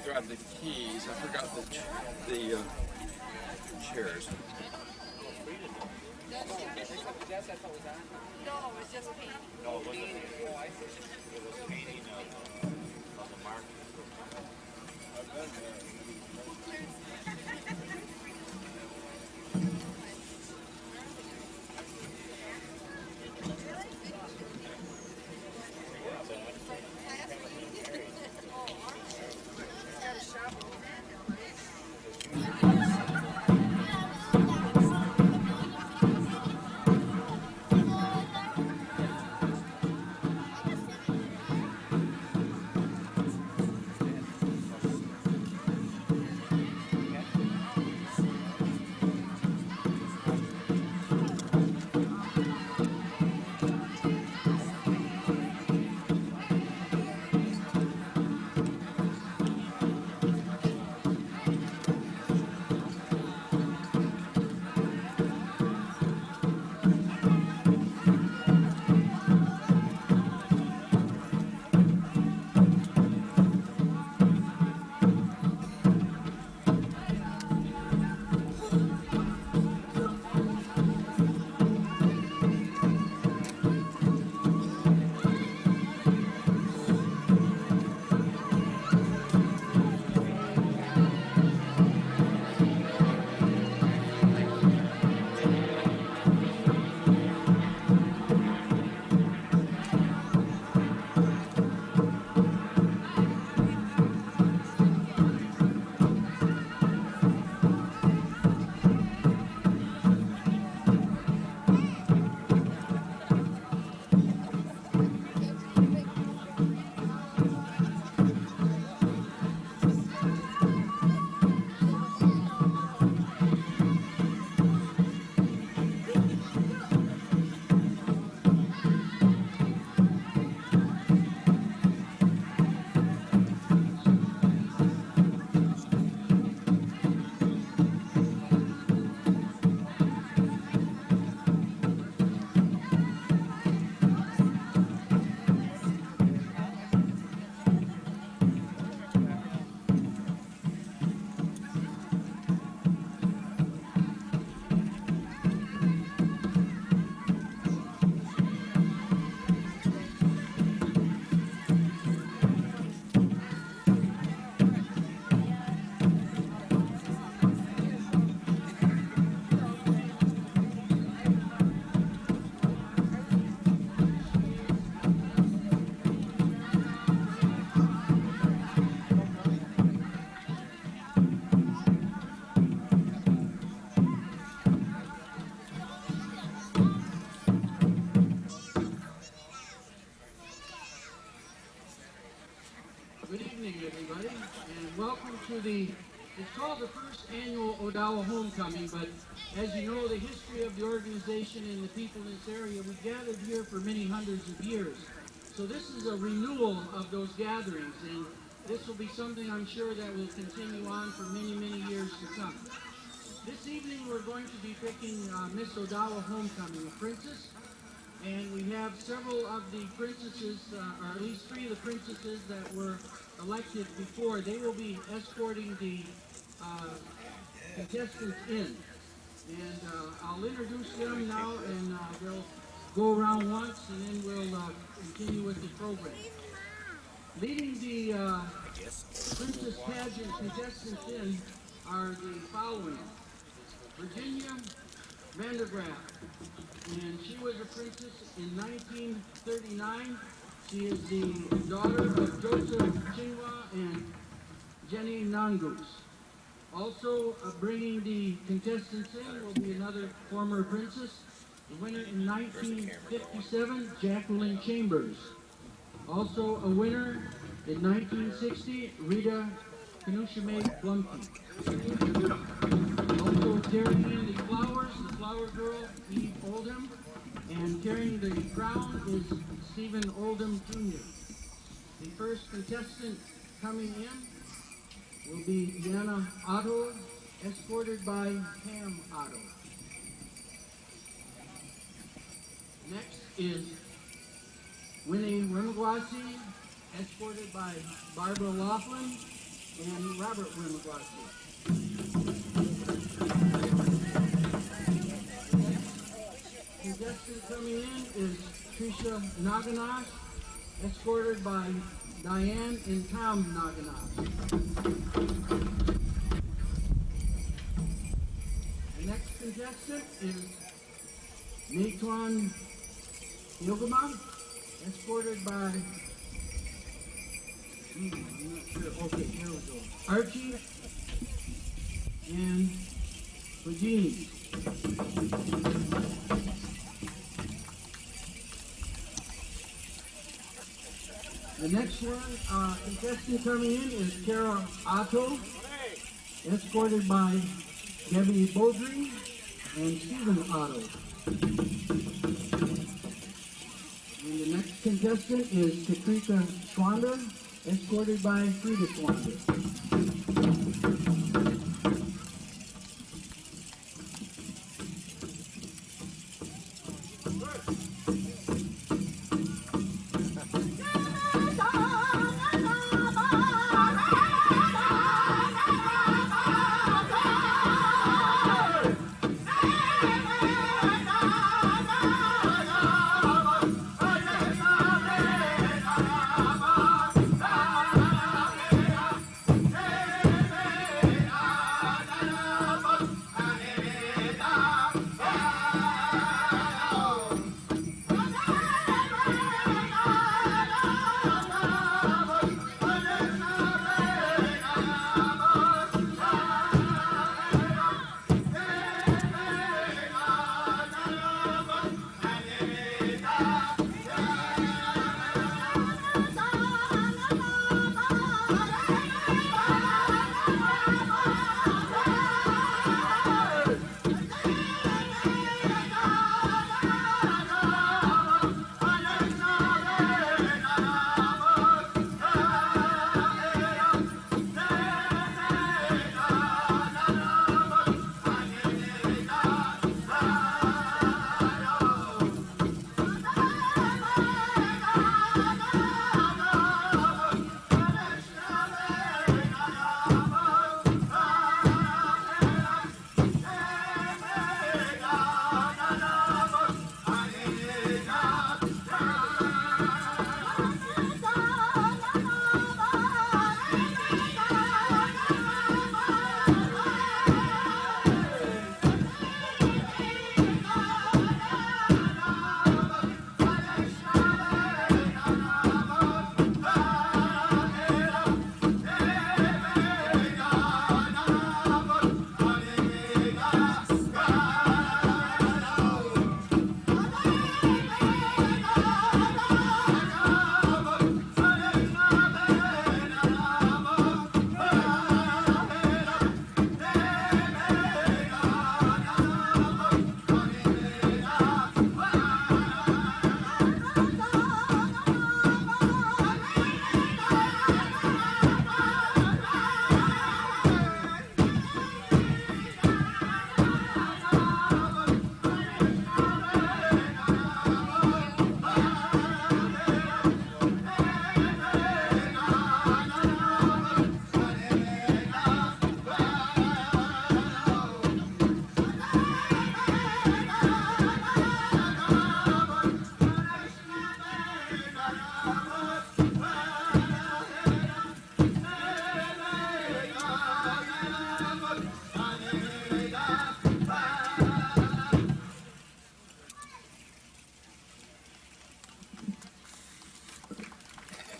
Grab the keys. I forgot the chairs. No, it's just painting. No, it wasn't. It was painting of the mark. Good evening, everybody, and welcome to it's called the first annual Odawa Homecoming, but as you know, the history of the organization and the people in this area, we gathered here for many hundreds of years. So this is a renewal of those gatherings, and this will be something I'm sure that will continue on for many, many years to come. This evening, we're going to be picking Miss Odawa Homecoming, a princess. And we have several of the princesses, or at least 3 of the princesses that were elected before. They will be escorting the contestants in. And I'll introduce them now, and they'll go around once, and then we'll continue with the program. Leading the princess pageant contestants in are the following. Virginia Vandergraaf, and she was a princess in 1939. She is the daughter of Joseph Chingwa and Jenny Nangus. Also bringing the contestants in will be another former princess, the winner in 1957, Jacqueline Chambers. Also a winner in 1960, Rita Kanushime Blumke. Also carrying the flowers, the flower girl, Eve Oldham. And carrying the crown is Stephen Oldham Jr. The first contestant coming in will be Deanna Otto, escorted by Pam Otto. Next is Winnie Rimagwasi, escorted by Barbara Laughlin and Robert Rimagwasi. Contestant coming in is Tricia Naganash, escorted by Diane and Tom Naganash. The next contestant is Natwan Yogama, escorted by, I'm not sure, okay, here we go, Archie and Virginie. The next one, contestant coming in is Kara Otto, escorted by Debbie Beaudry and Stephen Otto. And the next contestant is Katrika Swander, escorted by Frida Swander.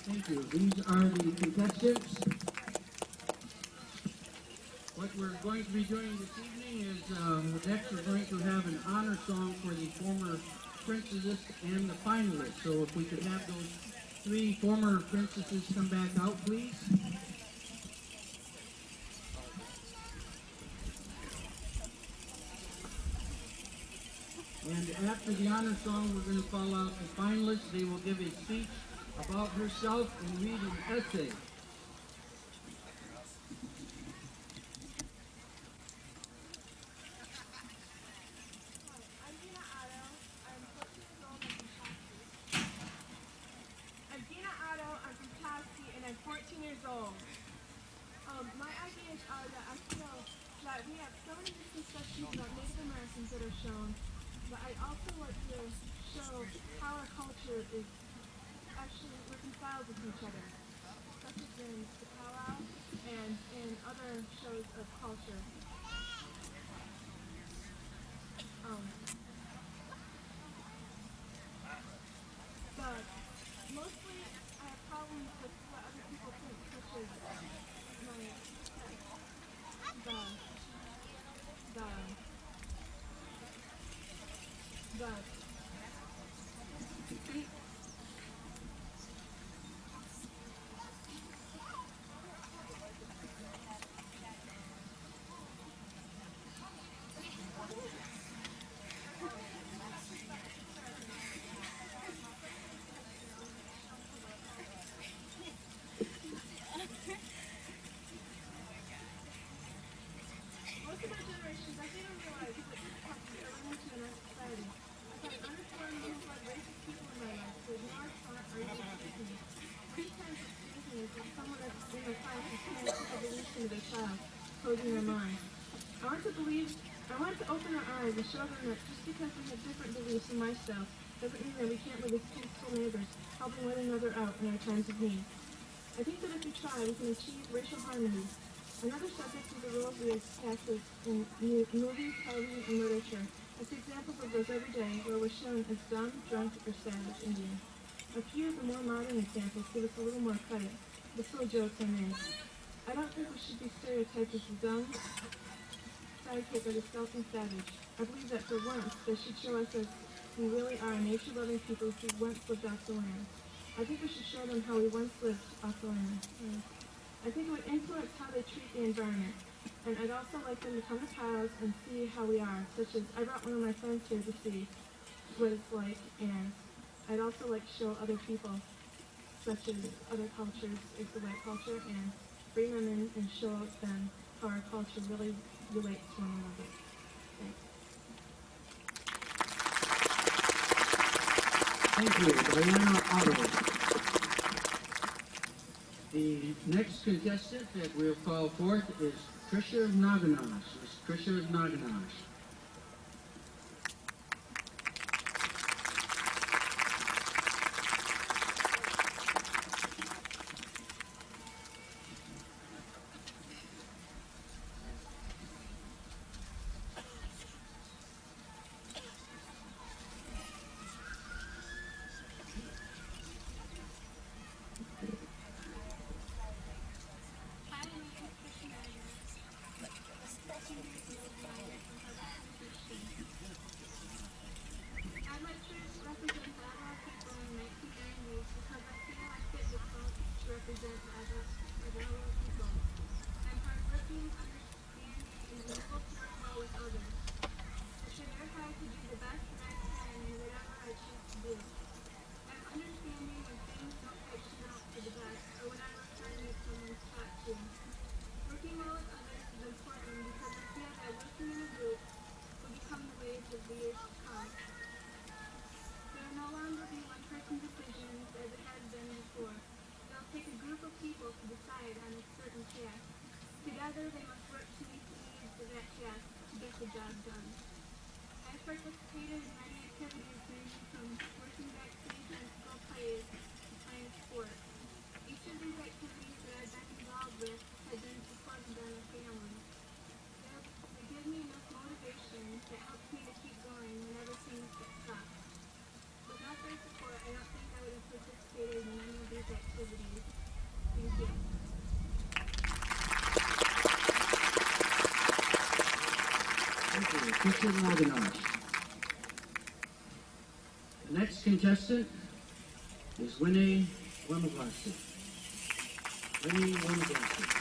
Thank you. These are the contestants. What we're going to be doing this evening is next we're going to have an honor song for the former princesses and the finalists. So if we could have those three former princesses come back out, please. And after the honor song, we're going to call out the finalists. They will give a speech about herself and read an essay. I'm from Tallahassee, and I'm 14 years old. My ideas are that I feel that we have so many misconceptions about Native Americans that are shown, but I'd also like to show how our culture is actually reconciled with each other, such as in the Pow-wow and in other shows of culture. Um, but mostly I have problems with what other people think, such as my the the most of my generations, I didn't realize what difficulties are running into in our society. I've had uninformed things like racist people in my life who ignore, taunt, or even accuse me. Many times it scares me as if someone in my class is trying to evolution of a child, closing their mind. I want to open our eyes and show them that just because we have different beliefs and lifestyles doesn't mean that we can't live as peaceful neighbors, helping one another out in our times of need. I think that if we try, we can achieve racial harmony. Another subject is the roles we as Catholics in movies, television, and literature. I see examples of those every day where we're shown as dumb, drunk, or savage Indian. A few of the more modern examples give us a little more credit, but still jokes are made. I don't think we should be stereotyped as the dumb, sidekick, or the stealthy savage. I believe that for once, they should show us as we really are nature-loving people who once lived off the land. I think we should show them how we once lived off the land. I think it would influence how they treat the environment. And I'd also like them to come to Kyle's and see how we are, such as I brought one of my friends here to see what it's like, and I'd also like to show other people, such as other cultures, is the white culture, and bring them in and show them how our culture really relates to one another. Thanks. Thank you, Diana Odawa. The next contestant that we'll call forth is Trisha Naganash. Miss Trisha Naganash. I'd like to represent the Odawa people in the 1990s because I feel I fit the cult to represent the Odawa people. I'm hardworking, understanding, and able to work well with others. I should never try to do the best that I can in whatever I choose to do. I'm understanding when things don't quite turn out for the best, or when I'm returning someone's talk to. Working well with others is important because I feel that working in a group will become the ways of the years to come. There will no longer be one-person decisions as it has been before. They'll take a group of people to decide on a certain task. Together, they must work to meet the needs of that task to get the job done. I've participated in many activities ranging from working backstage on school plays to playing sports. Each of these activities that I've been involved with have been supported by my family. They give me enough motivation that helps me to keep going whenever things get tough. Without their support, I don't think I would have participated in any of these activities. Thank you. Thank you, Trisha Naganash. The next contestant is Winnie Wamagwasi. Winnie Wamagwasi.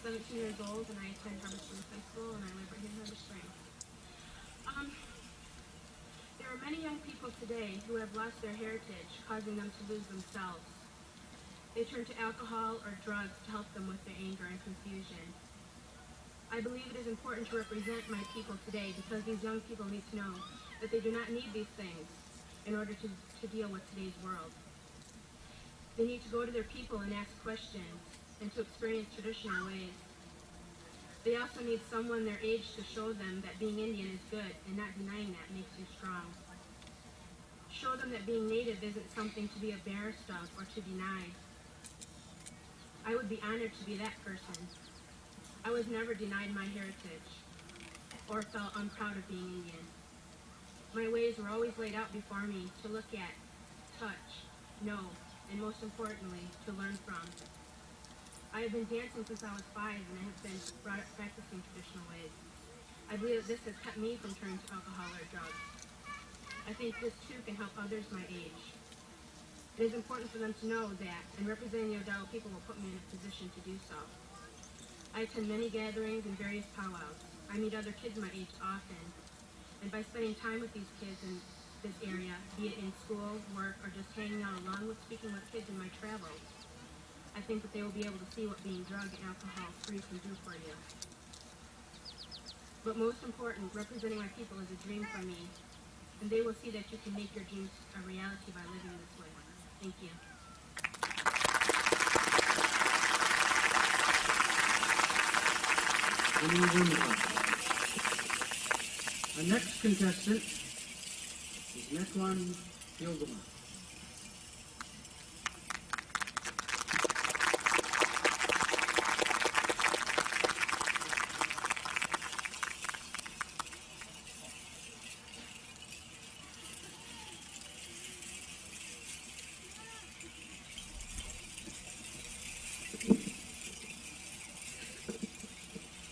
17 years old, and I attend Harvest Springs High School, and I live right here in Harvest Springs. There are many young people today who have lost their heritage, causing them to lose themselves. They turn to alcohol or drugs to help them with their anger and confusion. I believe it is important to represent my people today because these young people need to know that they do not need these things in order to deal with today's world. They need to go to their people and ask questions and to experience traditional ways. They also need someone their age to show them that being Indian is good and not denying that makes you strong. Show them that being Native isn't something to be embarrassed of or to deny. I would be honored to be that person. I was never denied my heritage or felt unproud of being Indian. My ways were always laid out before me to look at, touch, know, and most importantly, to learn from. I have been dancing since I was 5 and I have been brought up practicing traditional ways. I believe that this has kept me from turning to alcohol or drugs. I think this too can help others my age. It is important for them to know that, and representing the Odawa people will put me in a position to do so. I attend many gatherings and various powwows. I meet other kids my age often, and by spending time with these kids in this area, be it in school, work, or just hanging out along with speaking with kids in my travels, I think that they will be able to see what being drug and alcohol free can do for you. But most important, representing my people is a dream for me, and they will see that you can make your dreams a reality by living this way. Thank you. Our next contestant is Netwan Yogama.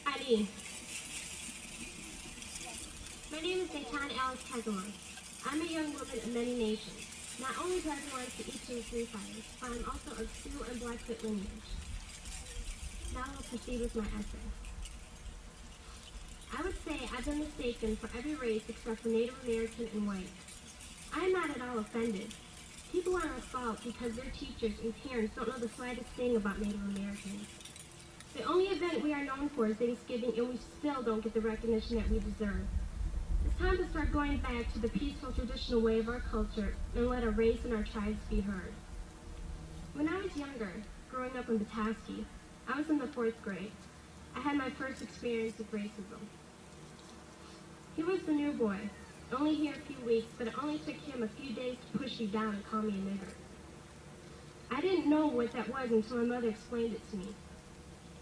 Howdy. My name is Dayton Alice Tegeler. I'm a young woman of many nations. Not only do I belong to each of the 3 fires, but I'm also of Sioux and Blackfoot lineage. Now I'll proceed with my essay. I would say I've been mistaken for every race except for Native American and white. I am not at all offended. People are at fault because their teachers and parents don't know the slightest thing about Native Americans. The only event we are known for is Thanksgiving, and we still don't get the recognition that we deserve. It's time to start going back to the peaceful, traditional way of our culture and let our race and our tribes be heard. When I was younger, growing up in Petoskey, I was in the 4th grade. I had my first experience with racism. He was the new boy, only here a few weeks, but it only took him a few days to push me down and call me a nigger. I didn't know what that was until my mother explained it to me.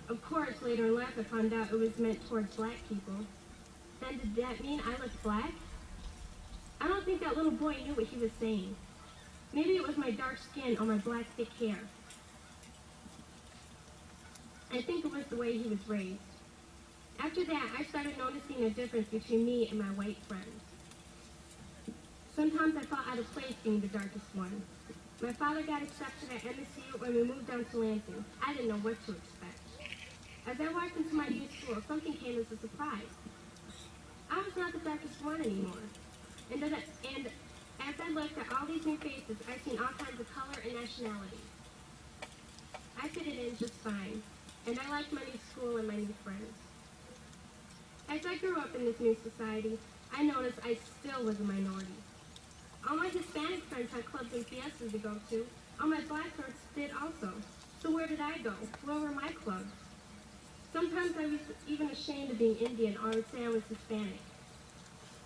Of course, later in life I found out it was meant towards black people. Then did that mean I looked black? I don't think that little boy knew what he was saying. Maybe it was my dark skin or my black thick hair. I think it was the way he was raised. After that, I started noticing a difference between me and my white friends. Sometimes I felt out of place being the darkest one. My father got accepted at MSU when we moved down to Lansing. I didn't know what to expect. As I walked into my new school, something came as a surprise. I was not the darkest one anymore. And as I looked at all these new faces, I seen all kinds of color and nationality. I fitted in just fine, and I liked my new school and my new friends. As I grew up in this new society, I noticed I still was a minority. All my Hispanic friends had clubs and fiestas to go to. All my black friends did also. So where did I go? Where were my clubs? Sometimes I was even ashamed of being Indian, or I would say I was Hispanic.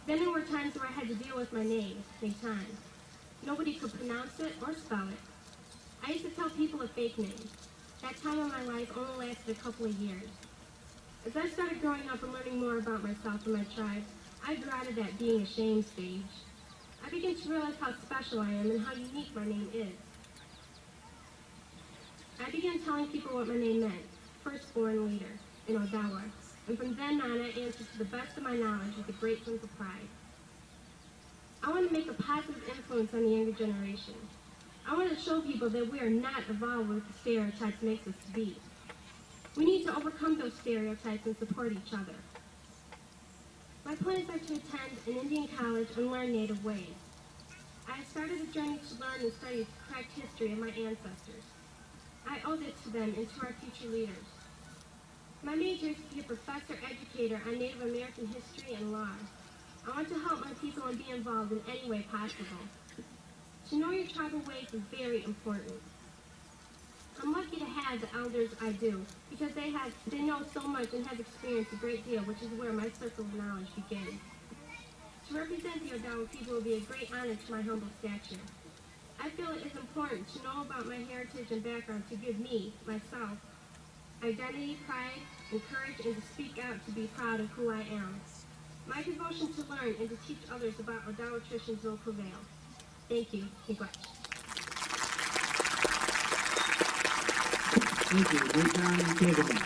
Then there were times where I had to deal with my name, Dayton. Nobody could pronounce it or spell it. I used to tell people a fake name. That time of my life only lasted a couple of years. As I started growing up and learning more about myself and my tribe, I grew out of that being ashamed stage. I began to realize how special I am and how unique my name is. I began telling people what my name meant, firstborn leader, in Odawa, and from then on I answered to the best of my knowledge with a great sense of pride. I want to make a positive influence on the younger generation. I want to show people that we are not involved with the stereotypes makes us to be. We need to overcome those stereotypes and support each other. My plans are to attend an Indian college and learn Native ways. I have started a journey to learn and study the correct history of my ancestors. I owe this to them and to our future leaders. My major is to be a professor educator on Native American history and law. I want to help my people and be involved in any way possible. To know your tribal ways is very important. I'm lucky to have the elders I do, because they know so much and have experienced a great deal, which is where my circle of knowledge begins. To represent the Odawa people will be a great honor to my humble stature. I feel it is important to know about my heritage and background to give me, myself, identity, pride, and courage, and to speak out to be proud of who I am. My devotion to learn and to teach others about Odawa traditions will prevail. Thank you. Miigwech. Thank you, Dejan and Kevin.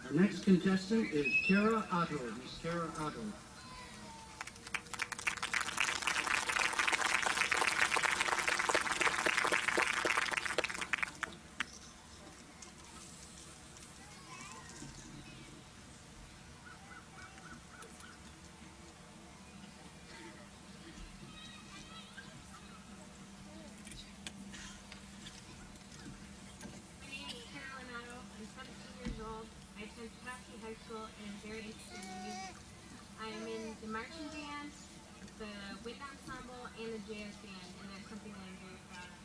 Our next contestant is Kara Otto. Miss Kara Otto. My name is Carolyn Otto. I'm 17 years old. I attend Petoskey High School and am very interested in music. I am in the marching band, the wind ensemble, and the jazz band, and that's something that I'm very proud of.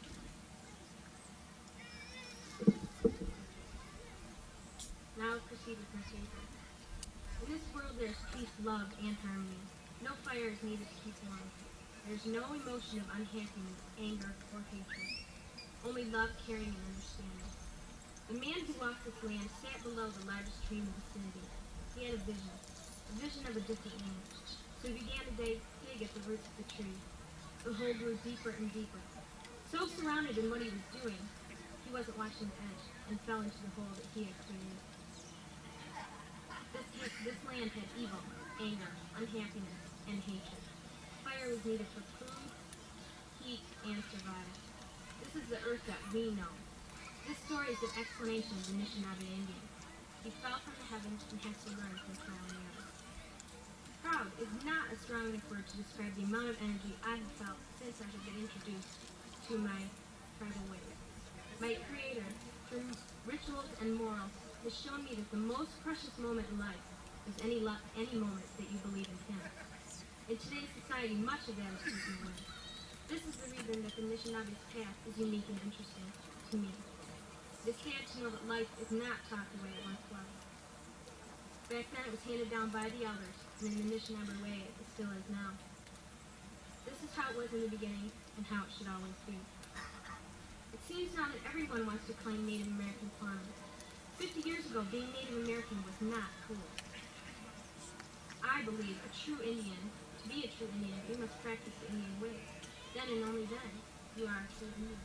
Now I'll proceed with my paper. In this world there's peace, love, and harmony. No fire is needed to keep warm. There's no emotion of unhappiness, anger, or hatred. Only love, caring, and understanding. The man who walked this land sat below the largest tree in the vicinity. He had a vision of a different land. So he began to dig at the roots of the tree. The hole grew deeper and deeper. So surrounded in what he was doing, he wasn't watching the edge and fell into the hole that he had created. This land had evil, anger, unhappiness, and hatred. Fire was needed for food, heat, and survival. This is the earth that we know. This story is an explanation of the Anishinaabe Indian. He fell from the heavens and has to learn from trial and error. Proud is not a strong enough word to describe the amount of energy I have felt since I have been introduced to my tribal ways. My Creator, through rituals and morals, has shown me that the most precious moment in life is any moment that you believe in Him. In today's society, much of that is taken away. This is the reason that the Anishinabe's path is unique and interesting to me. It is sad to know that life is not taught the way it once was. Back then it was handed down by the elders, and in the Anishinaabe way it still is now. This is how it was in the beginning, and how it should always be. It seems now that everyone wants to claim Native American farming. 50 years ago, being Native American was not cool. I believe to be a true Indian, you must practice the Indian ways. Then and only then, you are a true Indian.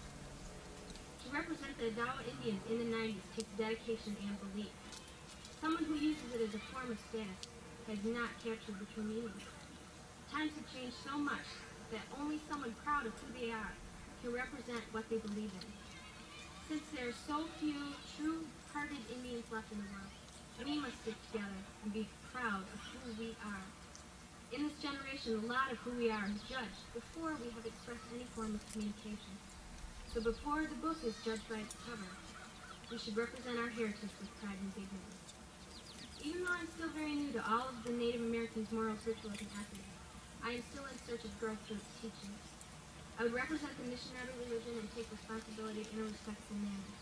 To represent the Odawa Indians in the 90s takes dedication and belief. Someone who uses it as a form of status has not captured the true meaning. Times have changed so much that only someone proud of who they are can represent what they believe in. Since there are so few true-hearted Indians left in the world, we must stick together and be proud of who we are. In this generation, a lot of who we are is judged before we have expressed any form of communication. So before the book is judged by its cover, we should represent our heritage with pride and dignity. Even though I'm still very new to all of the Native Americans' morals, rituals, and ethics, I am still in search of growth through its teachings. I would represent the Anishinaabe religion and take responsibility in a respectful manner.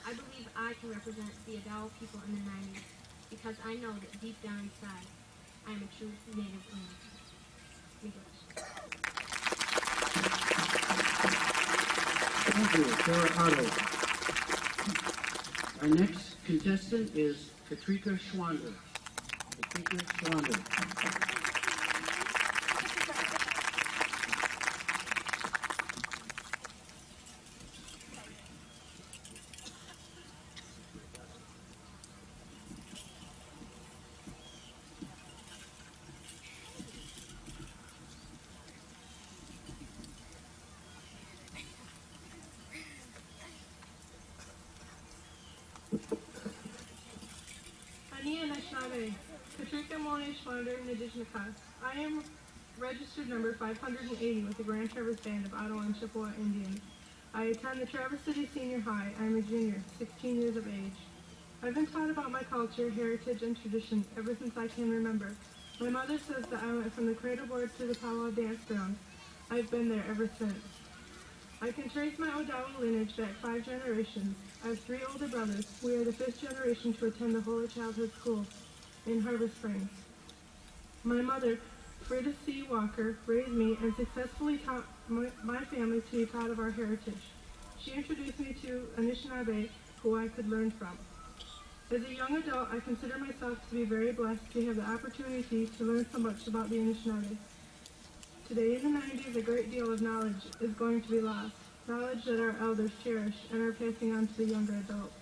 I believe I can represent the Odawa people in the 90s because I know that deep down inside, I am a true Native American. Miigwech. Thank you, Kara Otto. Our next contestant is Katrika Schwander. Katrika Schwander. Anishinaabe. Katrika Moni Schwander, Nijishnakas. I am registered number 580 with the Grand Traverse Band of Ottawa and Chippewa Indians. I attend the Traverse City Senior High. I am a junior, 16 years of age. I've been taught about my culture, heritage, and tradition ever since I can remember. My mother says that I went from the cradle board to the Pow-wow dance ground. I've been there ever since. I can trace my Odawa lineage back 5 generations. I have 3 older brothers. We are the 5th generation to attend the Holy Childhood School in Harbor Springs. My mother, Frida C. Walker, raised me and successfully taught my family to be proud of our heritage. She introduced me to Anishinaabe, who I could learn from. As a young adult, I consider myself to be very blessed to have the opportunity to learn so much about the Anishinaabe. Today in the 90s, a great deal of knowledge is going to be lost, knowledge that our elders cherish and are passing on to the younger adults.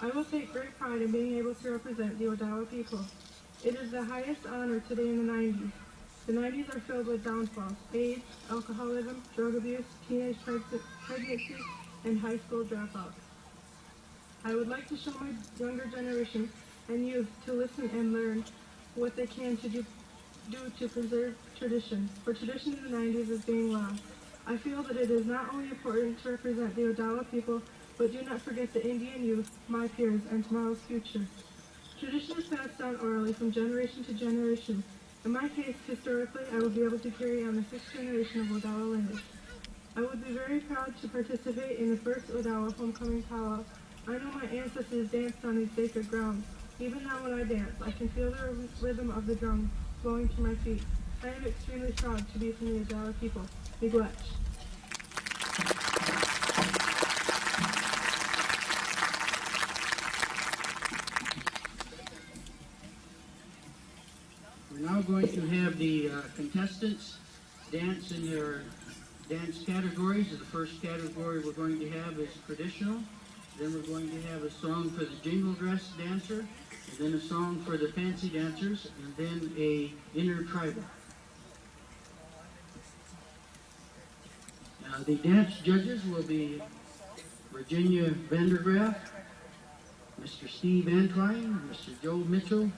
I will take great pride in being able to represent the Odawa people. It is the highest honor today in the 90s. The 90s are filled with downfalls: AIDS, alcoholism, drug abuse, teenage pregnancy, and high school dropouts. I would like to show my younger generation and youth to listen and learn what they can to do to preserve tradition, for tradition in the 90s is being lost. I feel that it is not only important to represent the Odawa people, but do not forget the Indian youth, my peers, and tomorrow's future. Tradition is passed down orally from generation to generation. In my case, historically, I will be able to carry on the 6th generation of Odawa lineage. I would be very proud to participate in the first Odawa homecoming powwow. I know my ancestors danced on these sacred grounds. Even now when I dance, I can feel the rhythm of the drum flowing to my feet. I am extremely proud to be from the Odawa people. Miigwech. We're now going to have the contestants dance in their dance categories. The first category we're going to have is traditional. Then we're going to have a song for the jingle dress dancer, and then a song for the fancy dancers, and then a intertribal. The dance judges will be Virginia Vandergraaf, Mr. Steve Antwine, Mr. Joe Mitchell,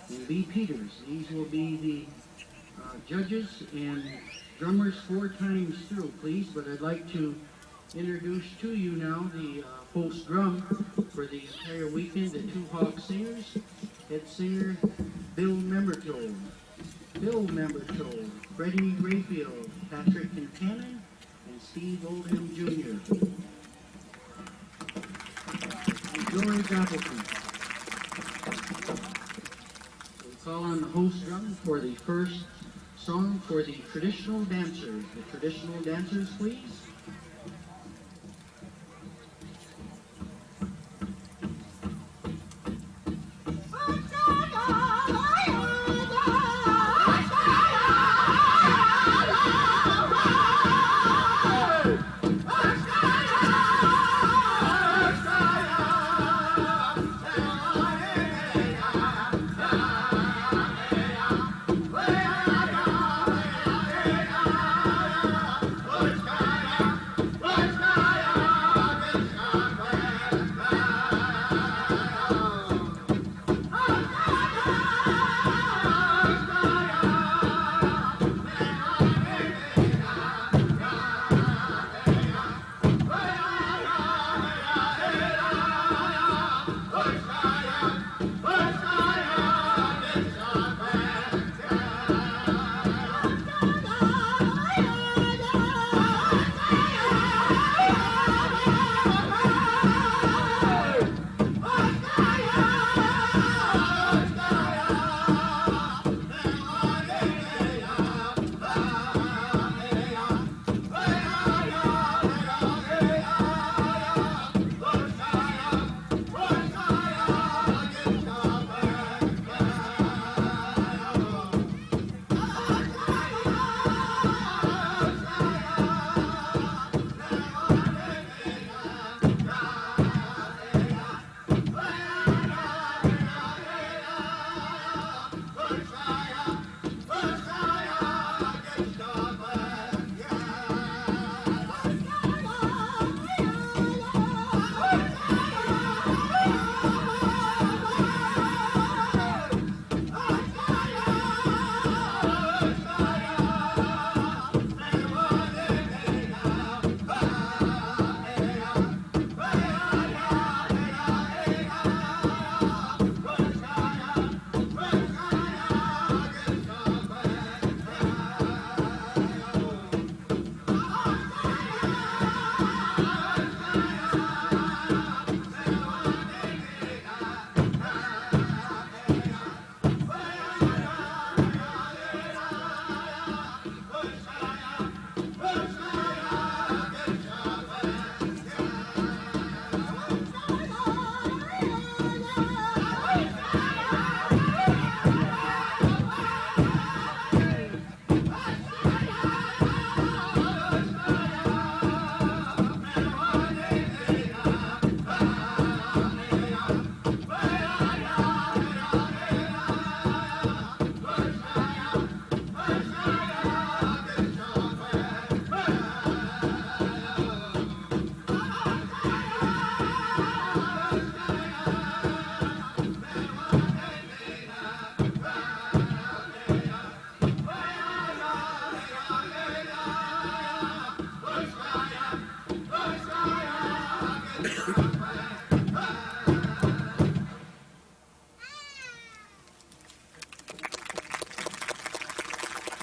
and B. Peters. These will be the judges and drummers 4 times through, please. But I'd like to introduce to you now the host drum for the entire weekend, the Two Hawk Singers. Head singer Bill Memberto, Freddie Rayfield, Patrick Kincannon, and Steve Oldham Jr. And George Appleton. We call on the host drum for the first song for the traditional dancers. The traditional dancers, please.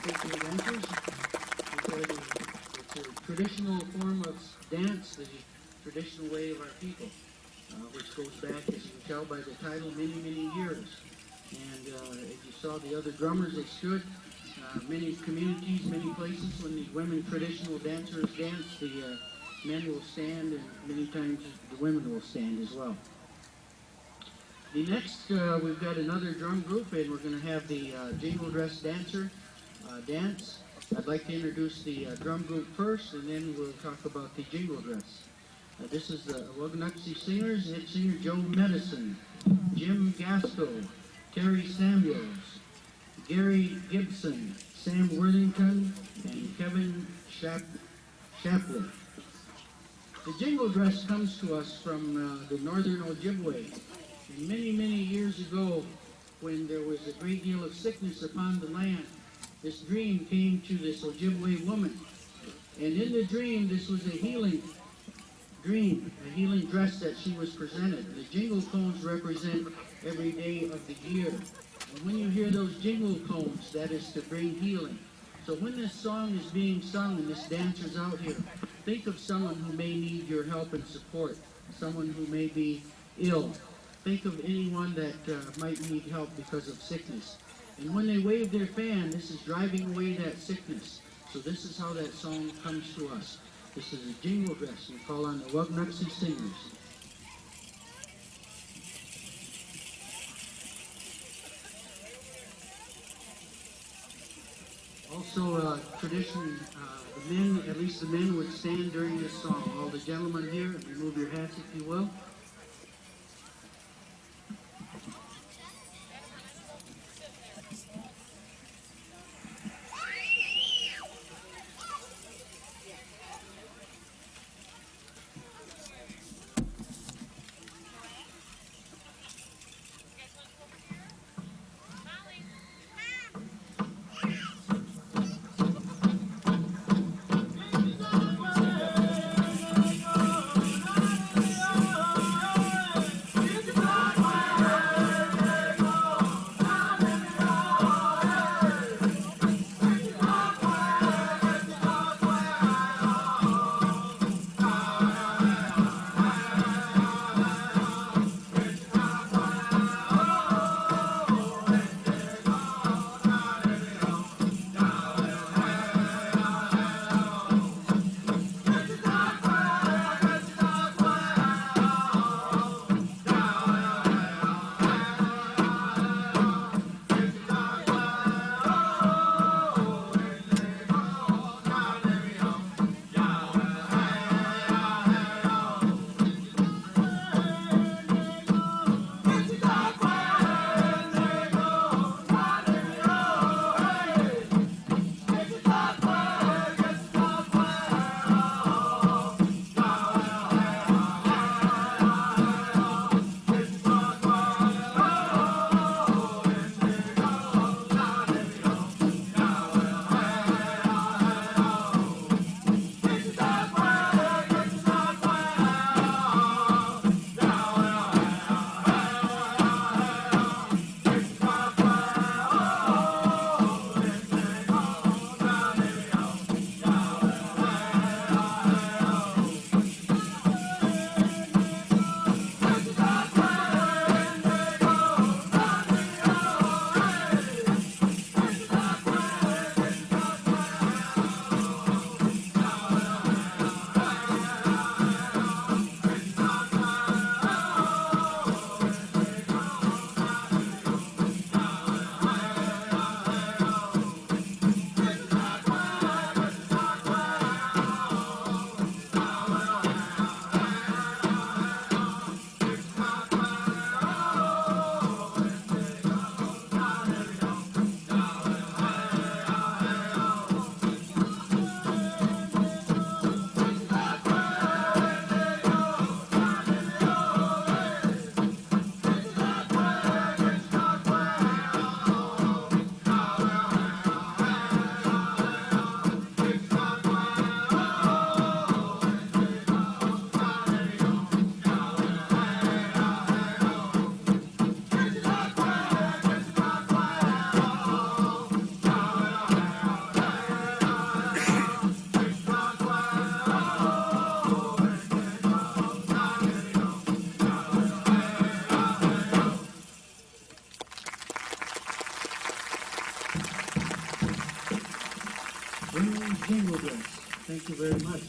faithful dancers. It's a traditional form of dance, the traditional way of our people, which goes back, as you can tell by the title, many, many years. And as you saw the other drummers, they stood. Many communities, many places, when the women traditional dancers dance, the men will stand, and many times the women will stand as well. The next, we've got another drum group, and we're going to have the Jingle Dress Dancer dance. I'd like to introduce the drum group first, and then we'll talk about the Jingle Dress. This is the Waganutsi Singers, head singer Joe Medicine, Jim Gasco, Terry Samuels, Gary Gibson, Sam Worthington, and Kevin Shapley. The Jingle Dress comes to us from the northern Ojibwe. And many, many years ago, when there was a great deal of sickness upon the land, this dream came to this Ojibwe woman. And in the dream, this was a healing dream, a healing dress that she was presented. The jingle cones represent every day of the year. And when you hear those jingle cones, that is to bring healing. So when this song is being sung and this dancer's out here, think of someone who may need your help and support, someone who may be ill. Think of anyone that might need help because of sickness. And when they wave their fan, this is driving away that sickness. So this is how that song comes to us. This is a Jingle Dress. We call on the Waganutsi Singers. Also, tradition, the men, at least the men, would stand during this song. All the gentlemen here, remove your hats if you will. women's jingle dress. Thank you very much.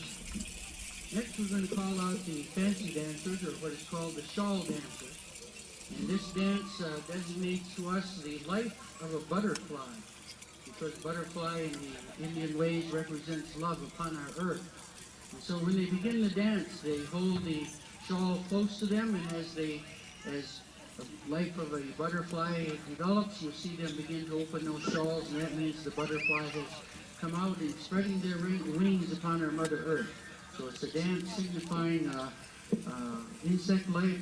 Next, we're going to call out the fancy dancers, or what is called the shawl dancers. And this dance designates to us the life of a butterfly, because butterfly in the Indian ways represents love upon our earth. And so when they begin the dance, they hold the shawl close to them, and as the life of a butterfly develops, you'll see them begin to open those shawls, and that means the butterfly has come out and spreading their wings upon our Mother Earth. So it's a dance signifying insect life,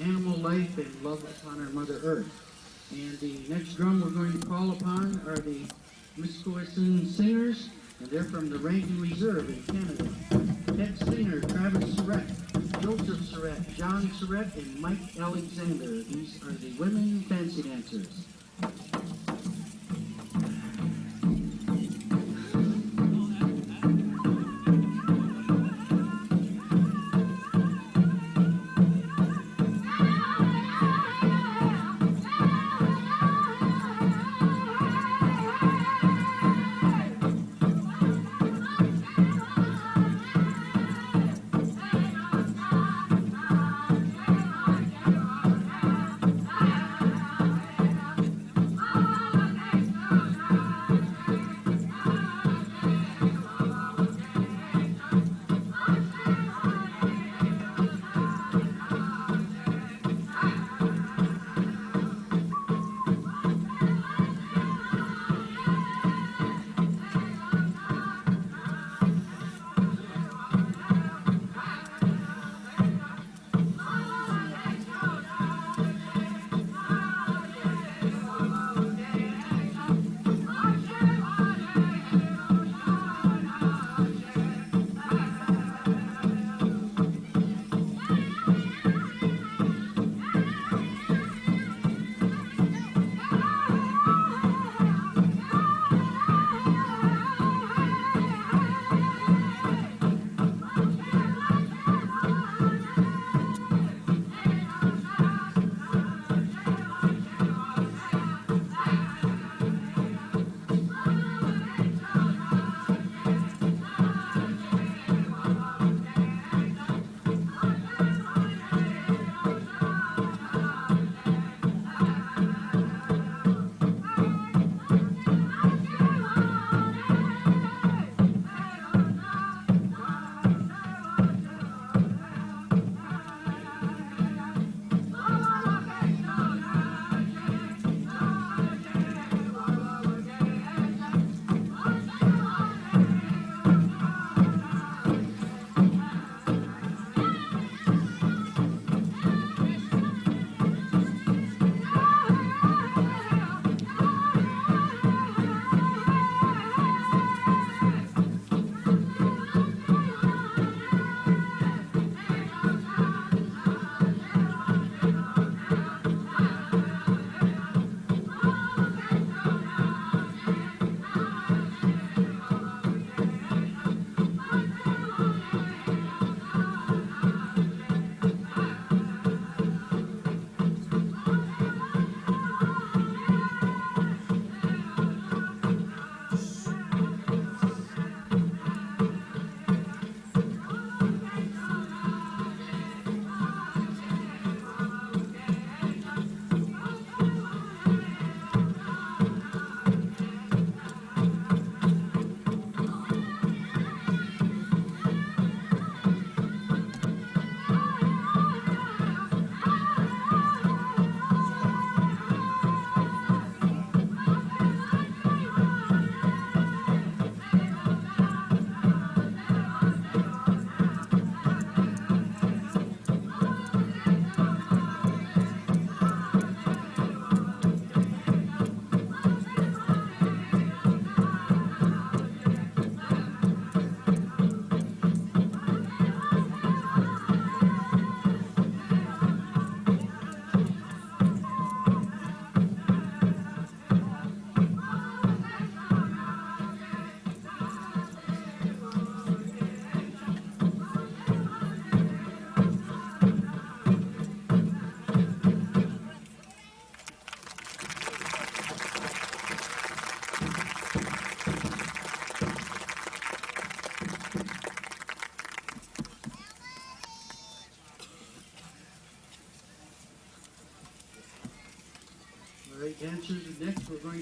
animal life, and love upon our Mother Earth. And the next drum we're going to call upon are the Misquoisan Singers, and they're from the Rankin Reserve in Canada. Ted Singer, Travis Surratt, Joseph Surratt, John Surratt, and Mike Alexander. These are the women fancy dancers. Ah!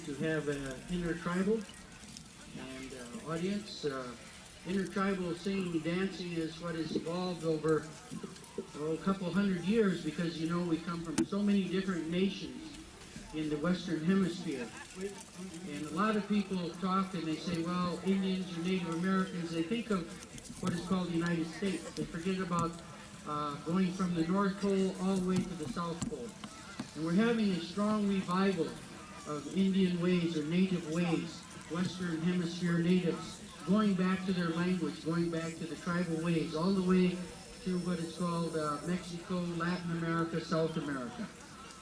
to have an intertribal and audience. Intertribal singing and dancing is what has evolved over a couple hundred years, because you know we come from so many different nations in the Western Hemisphere. And a lot of people talk and they say, well, Indians or Native Americans, they think of what is called the United States. They forget about going from the North Pole all the way to the South Pole. And we're having a strong revival of Indian ways or native ways, Western Hemisphere natives, going back to their language, going back to the tribal ways, all the way to what is called Mexico, Latin America, South America.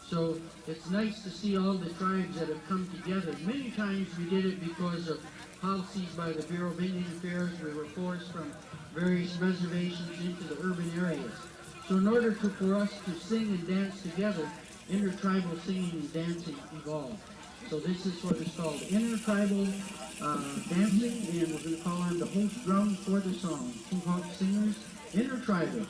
So it's nice to see all the tribes that have come together. Many times we did it because of policies by the Bureau of Indian Affairs. We were forced from various reservations into the urban areas. So in order for us to sing and dance together, intertribal singing and dancing evolved. So this is what is called intertribal dancing, and we're going to call on the host drum for the song. Two host singers, intertribal.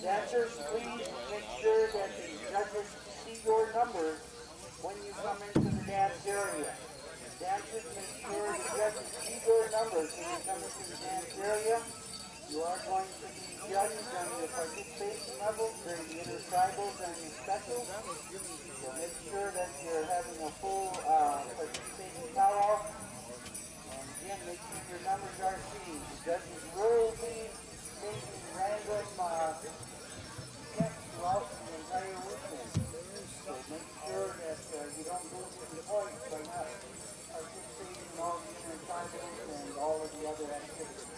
Dancers, please make sure that the judges see your numbers when you come into the dance area. Dancers, make sure the judges see your numbers when you come into the dance area. You are going to be judged on your participation levels during the intertribals and your specials. So make sure that you're having a full participating powwow. And again, make sure your numbers are seen. The judges will be making random checks throughout the entire weekend. So make sure that you don't lose any points by not participating in all the intertribals and all of the other activities.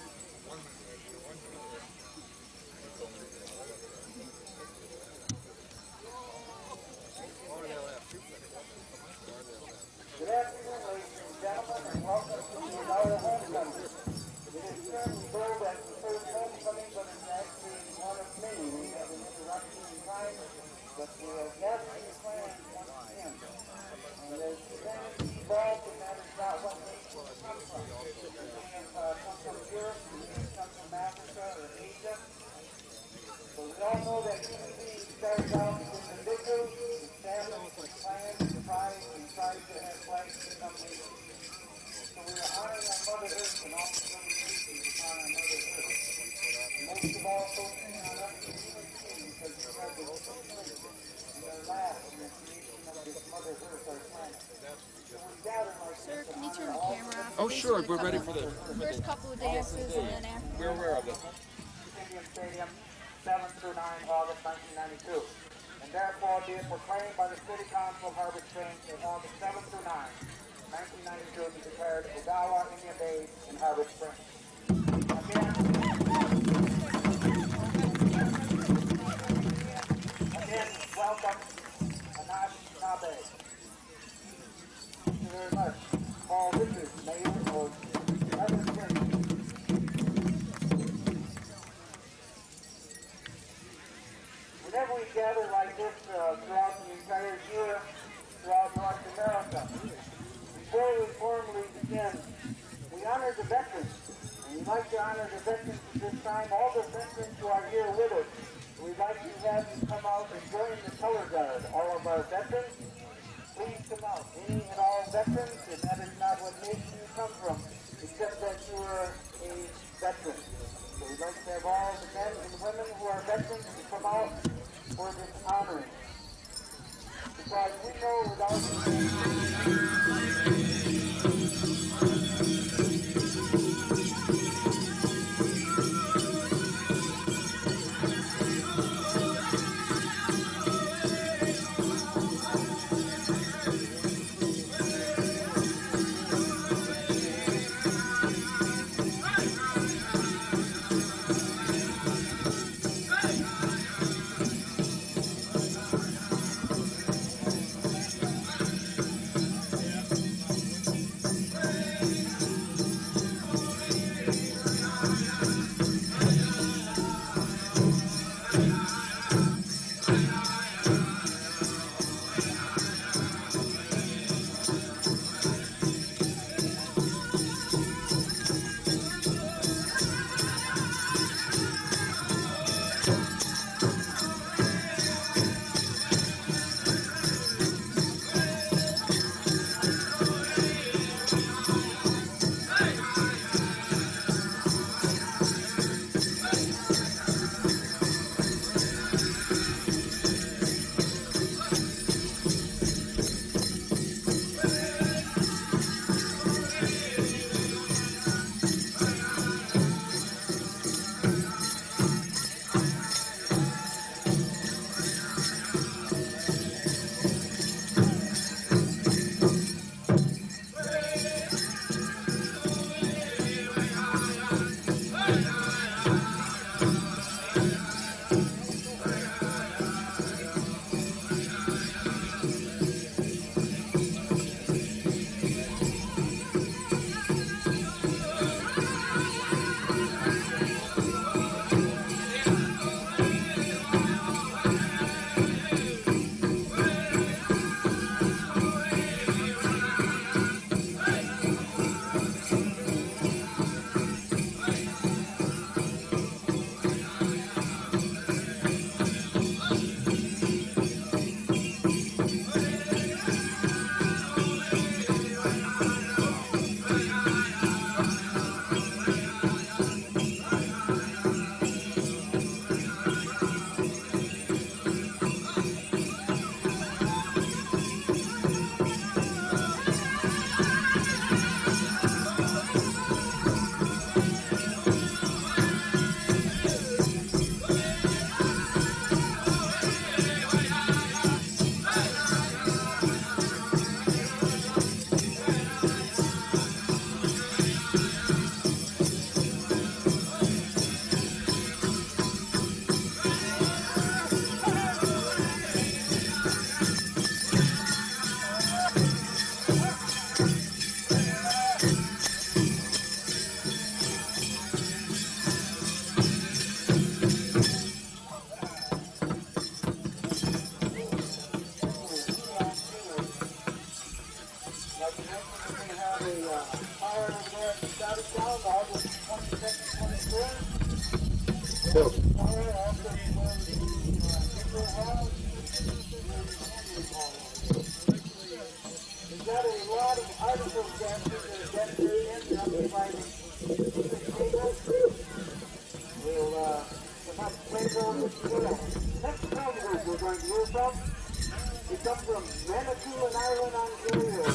Good afternoon, ladies and gentlemen, and welcome to the Odawa Homecoming. It is currently billed as the first homecoming, but it's actually one of many. We have an interruption in time, but we are gathering the plans once again. And as the event evolved, and that is not what nation we come from. We have come from Europe, we may come from Africa or Asia. But we all know that human beings started out as individuals, with families, with clans, with tribes, and tribes that have flags in some nations. So we are honoring our Mother Earth and all the living creatures upon our Mother Earth. And most of all, focusing on us as human beings, because we are the first, we are last in the creation of this Mother Earth, our planet. So we gather like Sir, this to can you turn honor the all camera off? Oh, At least sure. for the We're ready couple- for the first couple of dances, and then after. We're aware of it. Stadium, 7 through 9 August 1992. And therefore be it proclaimed by the City Council of Harbor Springs that August 7 through 9, 1992 be declared Odawa Indian Day in Harbor Springs. Again, welcome, Anash Nabe. Thank you very much. Paul Richards, Mayor of Harbor Springs. Whenever we gather like this throughout the entire year, throughout North America, before we formally begin, we honor the veterans. And we'd like to honor the veterans at this time, all the veterans who are here with us. We'd like to have you come out and join the color guard. All of our veterans, please come out. Any and all veterans, and that is not what nation you come from, except that you are a veteran. So we'd like to have all the men and women who are veterans to come out for this honoring. Because we know local dancers that are demonstrating up by the table. We'll perhaps play those with you. Next song group we're going to hear from, we come from Manitoulin Island, Ontario.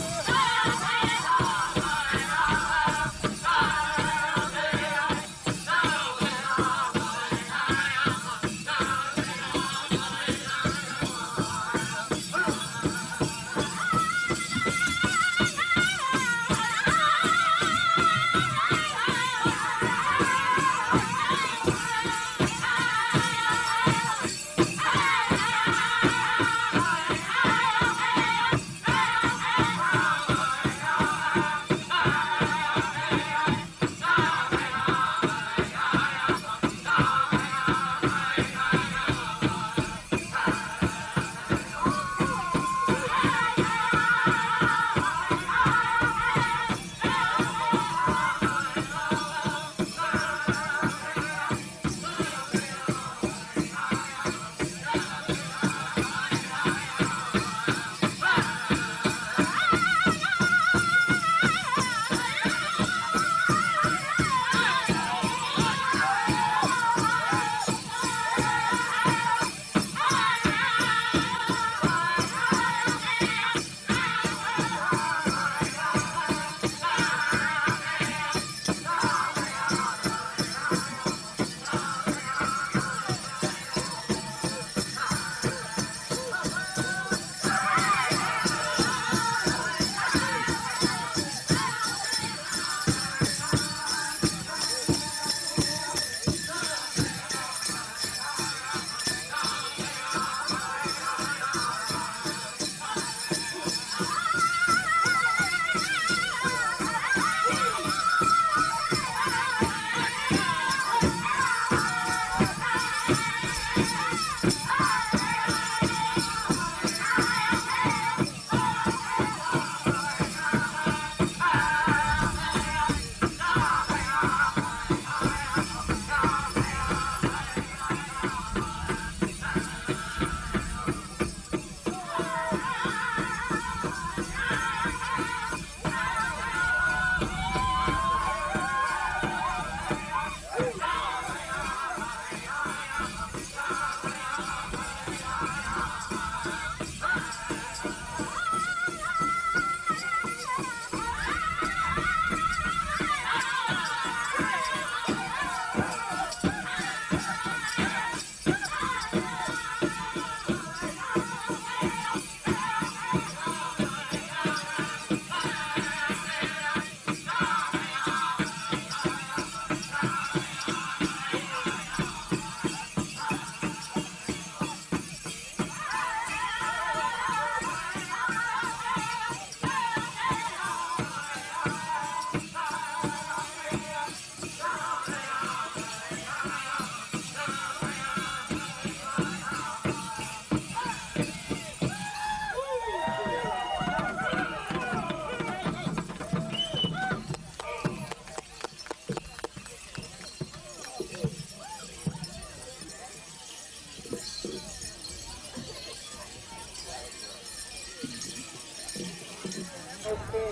Okay.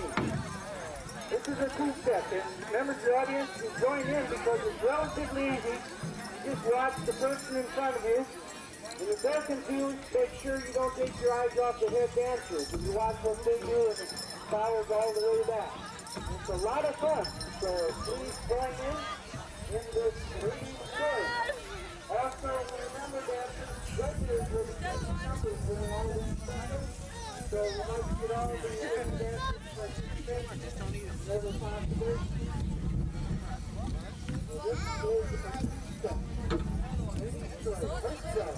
This is a two-step, and members of the audience can join in because it's relatively easy. You just watch the person in front of you. When you're very confused, make sure you don't take your eyes off the head dancers. If you watch what they do, and it follows all the way back. It's a lot of fun, so please join in this reading story. Also, remember that regulars will be taking numbers during all these sessions. So we might get all the dancers participating whenever possible. So this is a step. First step.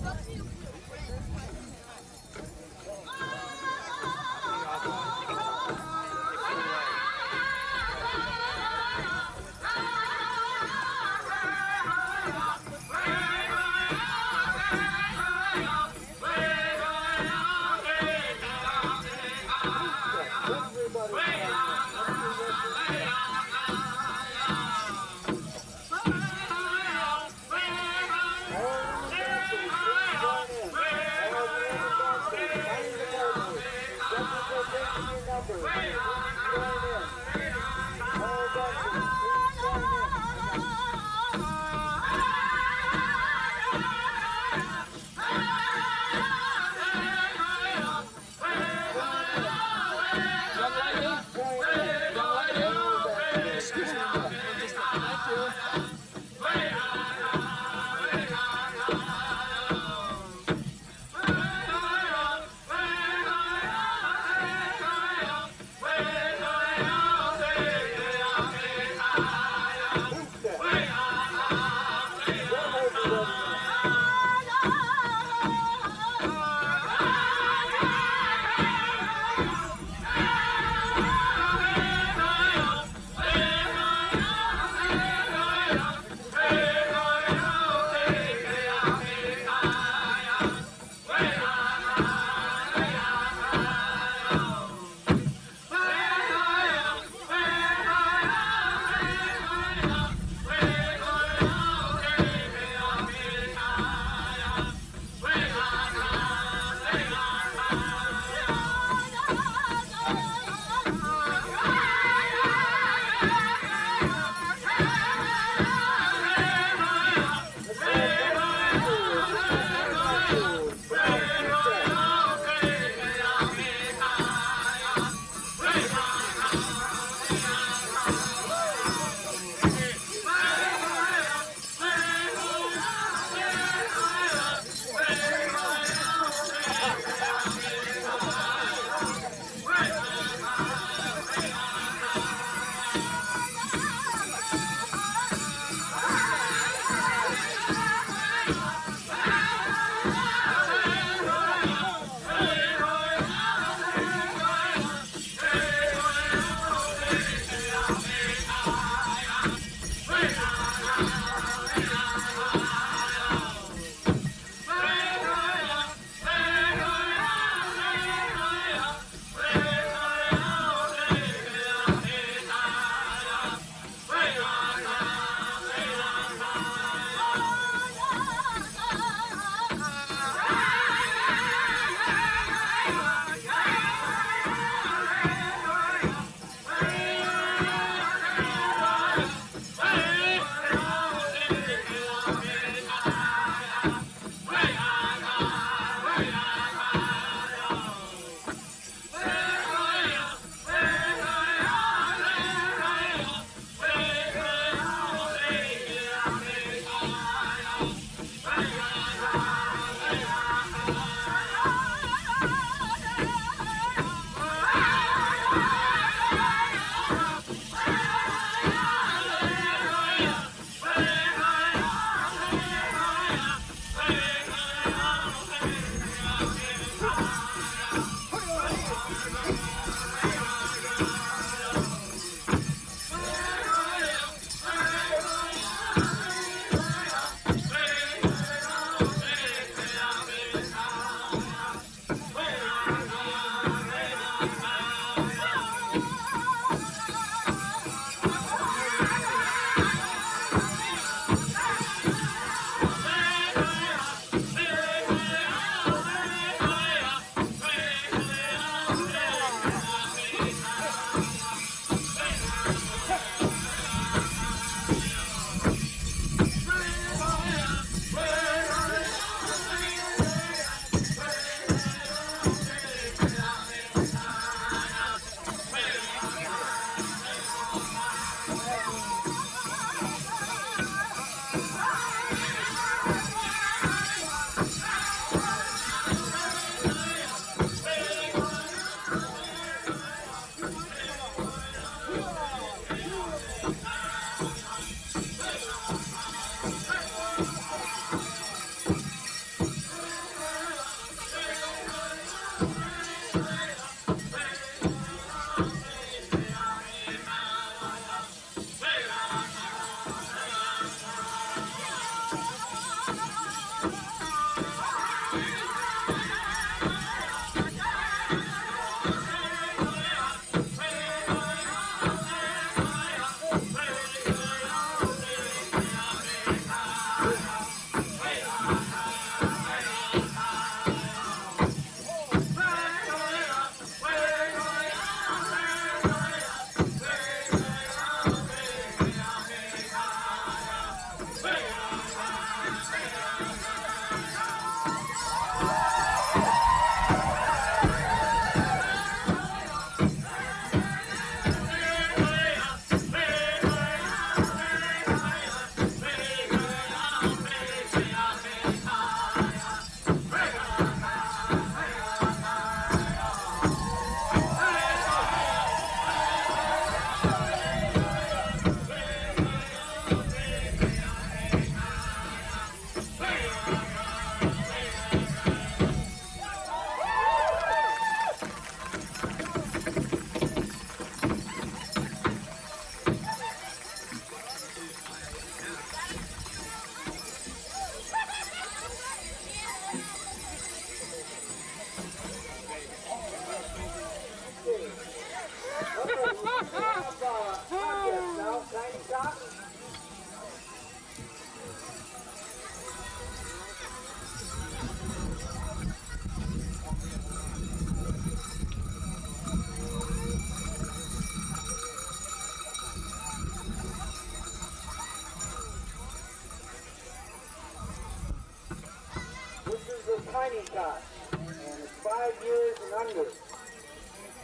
tiny tot, and it's 5 years and under.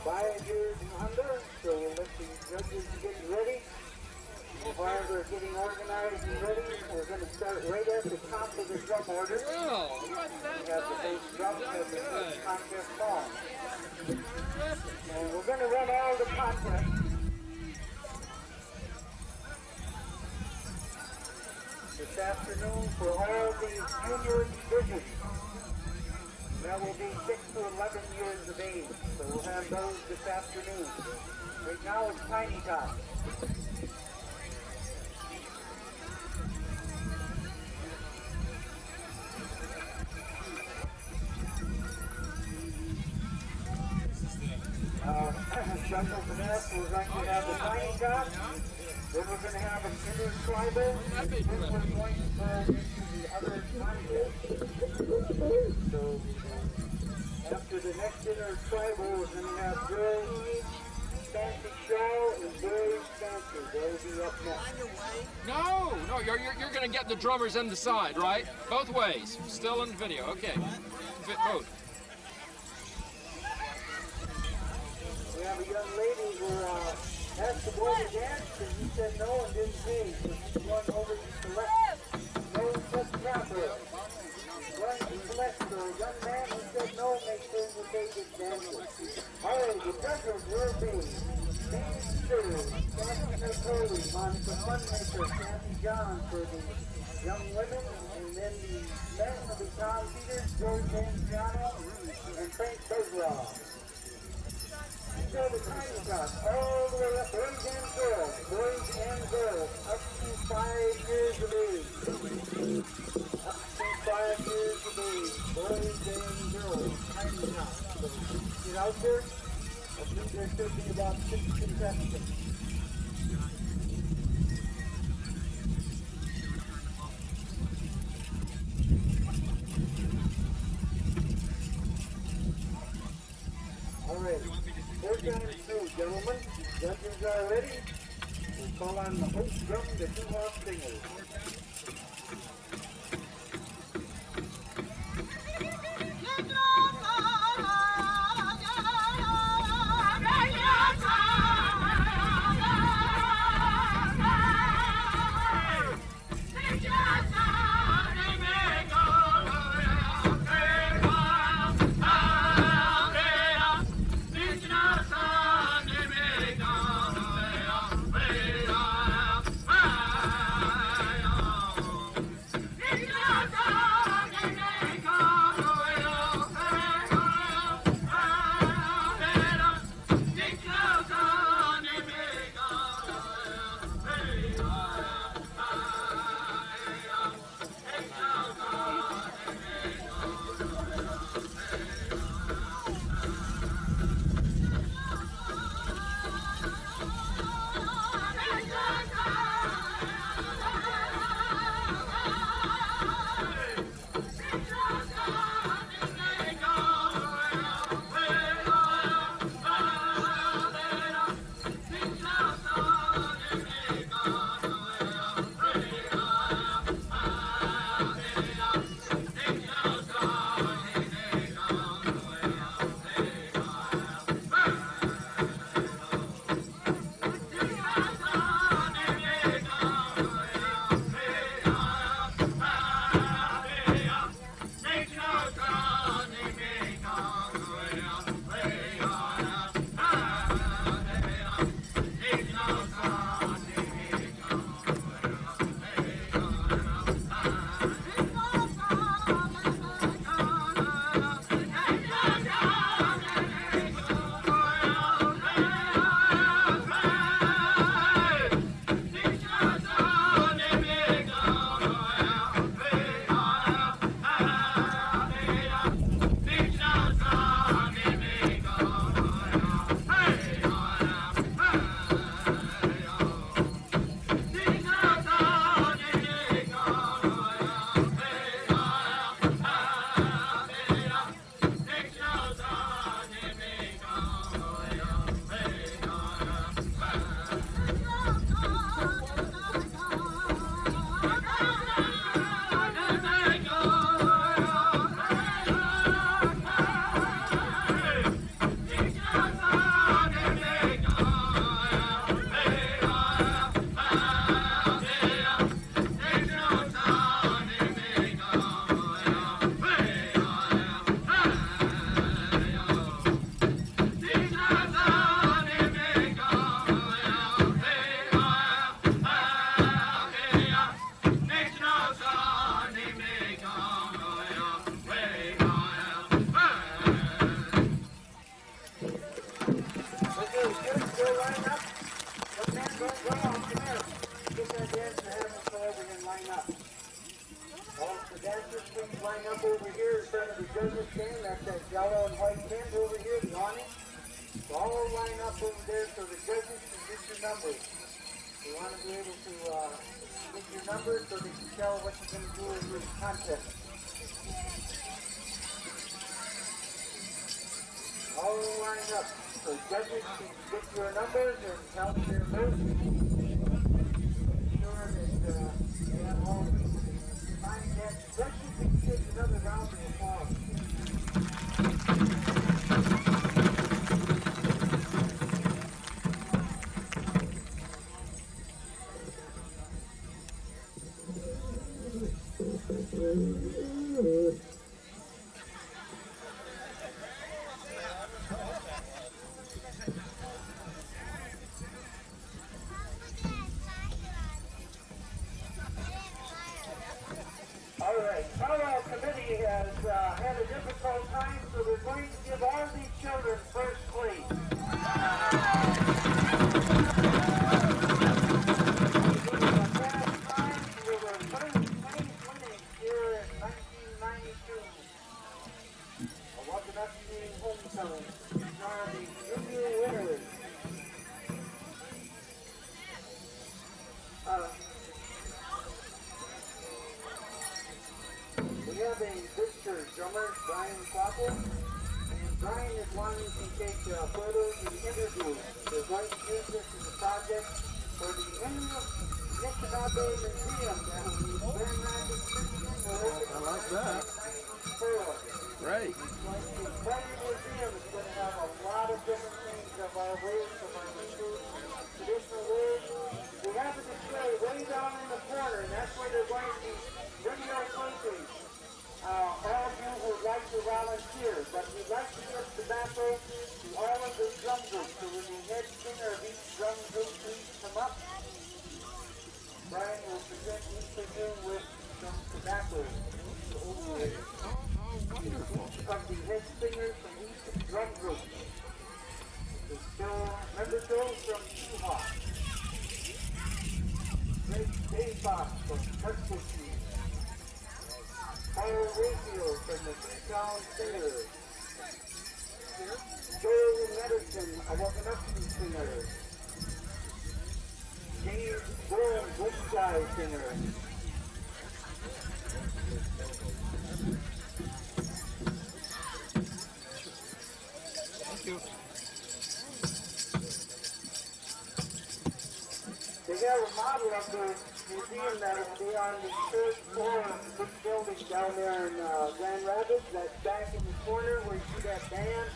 5 years and under, so we'll let the judges get ready. While they're getting organized and ready, we're going to start right at the top of the drum order. Wow, We have the first drum as the first contest song. And we're going to run all the contests this afternoon for all the junior divisions. That will be 6 to 11 years of age, so we'll have those this afternoon. Right now it's tiny tot. Jungle Finesse, we're going to have the tiny tot. Then we're going to have an inner tribal. Then we're going to go into the other contest. So after the next inner tribal, we're going to have girls fancy show and boys fancy. They'll be up next. No, you're going to get the drummers on the side, right? Both ways. Still in the video. Okay. Fit both. We have a young lady who asked the boy to dance, and he said no and didn't pay. So she's going over to select. No such proper. Going to select. So a young man who said no makes sure that they get dancing. All right, the judges will be Steve Stewart, Kathy Napoli, Monica Funmaker, Kathy John for the young women, and then the men will be Tom Peters, George Angiano, and Frank Bezlaw. So the tiny tot, all the way up, boys and girls, up to 5 years of age. Up to 5 years of age, boys and girls, tiny tot. So get out there, I think there should be about 6 contestants. All right. 4 times through, gentlemen. Judges are ready. We'll call on the host drum, the 2 hop singers. be able to get your numbers so they can tell what you're going to do in your contest. All lined up. So judges can get your numbers and count their votes. Make sure that they have all the fine judges. Judges can get another round of applause. All right, Pow-wow committee has had a difficult time, so they're going to give all these children first place. Past times we were first place winning here in 1992. Welcome up to the homecoming. These are the junior winners. We have a visitor drummer, Brian Quackle, and Brian is wanting to take photos and interviews. They're going to use this as a project for the annual Nishinaabe Museum that will be in Grand Rapids, Michigan. I like that. Great. It's going to be quite a museum. It's going to have a lot of different things of our ways, of our Hindu traditional ways. We have a display way down in the corner, and that's where they're going to be video taping. All of you would like to volunteer, but we'd like to give tobacco to all of the drum groups. So when the head singer of each drum group please come up, Brian will present each of you with some tobacco. Wonderful. Of the head singers from each drum group. Remember Joe from Seahawk. Greg Dayfox from Kirkwood. Paul Rayfield from the Freetown Singers. Joe Medicine, a Welcome Up to singer. James Bourne, Good Sky singer. Thank you. They have a model of the museum that will be on the third floor of the big building down there in Grand Rapids. That's back in the corner where you see that band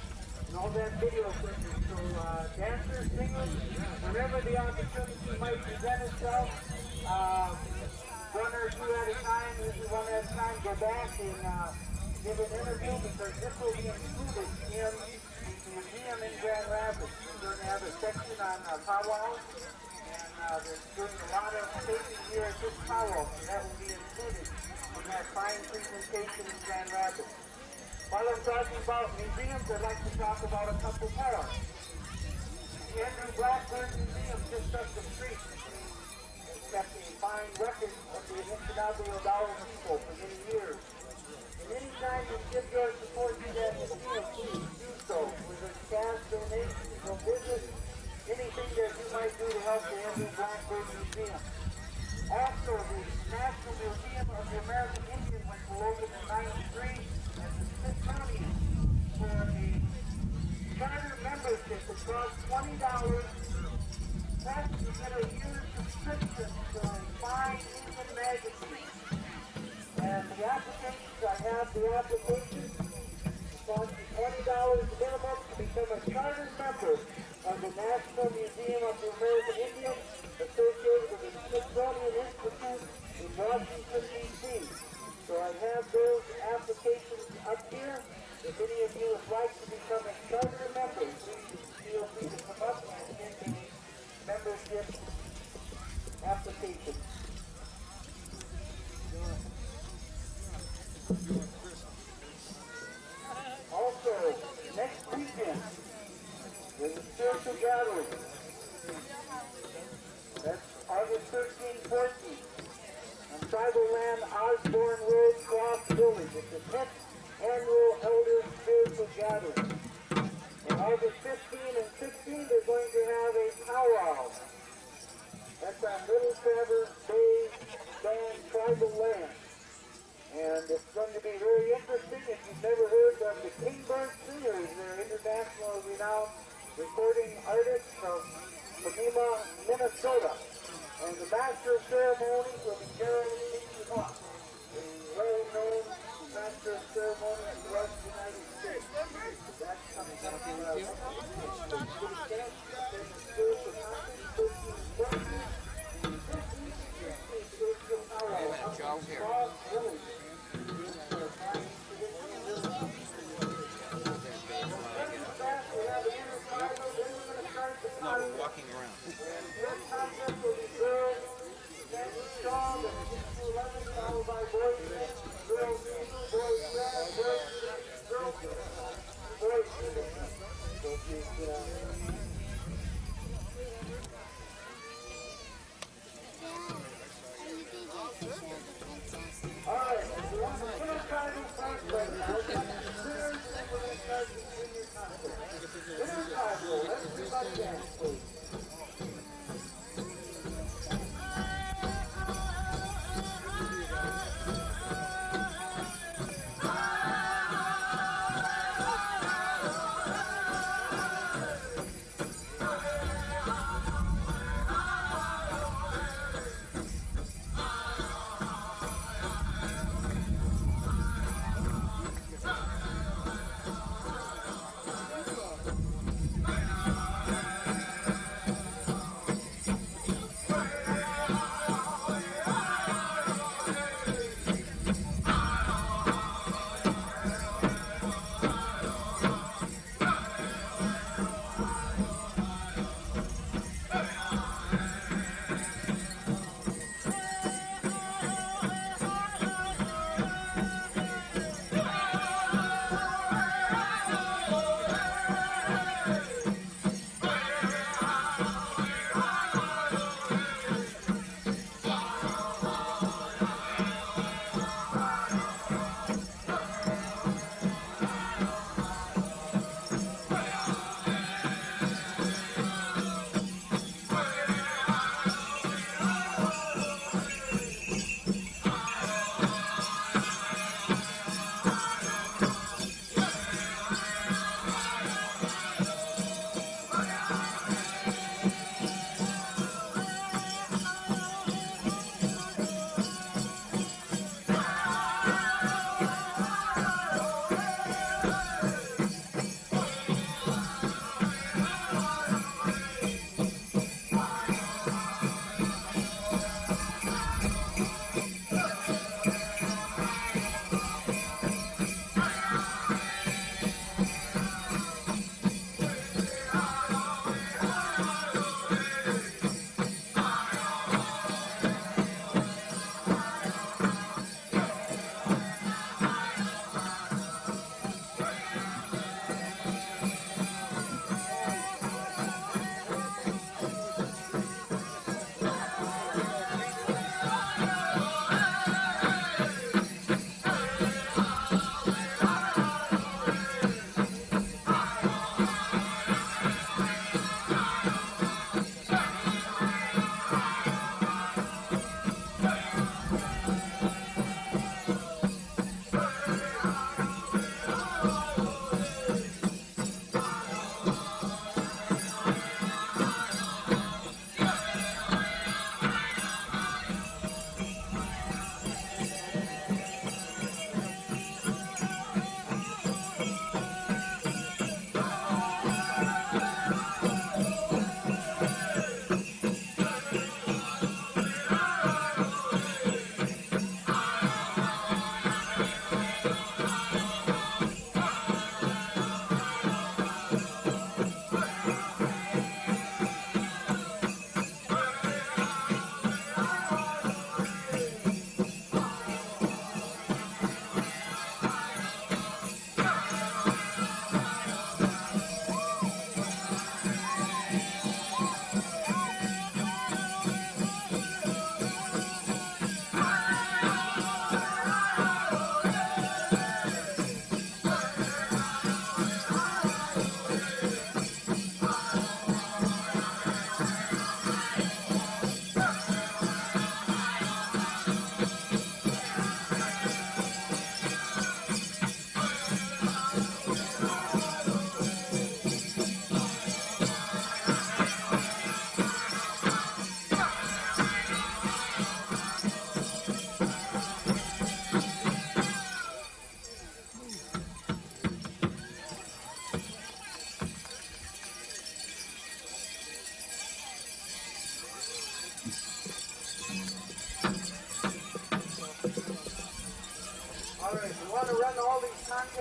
and all that video equipment. So dancers, singers, whenever the opportunity might present itself, one or two at a time, usually one at a time, go back and give an interview because this will be included in the museum in Grand Rapids. We're going to have a section on Pow-wow. They're doing a lot of taping here at this Pow-wow, and that will be included in that fine presentation in Grand Rapids. While I'm talking about museums, I'd like to talk about a couple more. The Andrew Blackburn Museum just up the street kept a fine record of the Anishinaabe Odawa people for many years. And anytime you give your support to that museum, please do so with a cash donation, or visit, anything that you might do to help the Andrew Blackburn Museum. Also, the National Museum of the American Indian, which will open in '93, and the Smithsonian for a charter membership that costs $20, plus you get a year's subscription to a fine Indian magazine. And the applications, I have the applications. It costs you $20 minimum to become a charter member of the National Museum of the American Indian, associated with the Smithsonian Institute in Washington, D.C. So I have those applications up here. If any of you would like to become a charter member, please feel free to come up and get a membership application. Also, next weekend, there's a spiritual gathering. That's August 13th, 14th. On tribal land, Osborne Road, Cross Village. It's the 10th annual Elder Spiritual Gathering. And August 15 and 16, they're going to have a powwow. That's on Little Traverse Bay Band Tribal Land. And it's going to be very interesting. If you've never heard of the Kingbird Singers, they're international renowned recording artists from Panema, Minnesota. And the master of ceremonies will be Gerald Moss, the well-known master of ceremonies throughout the United States. That's coming up Joe, here. No, we're walking around.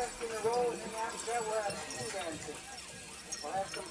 contest in a row, and after that we'll have two dances. We'll have some...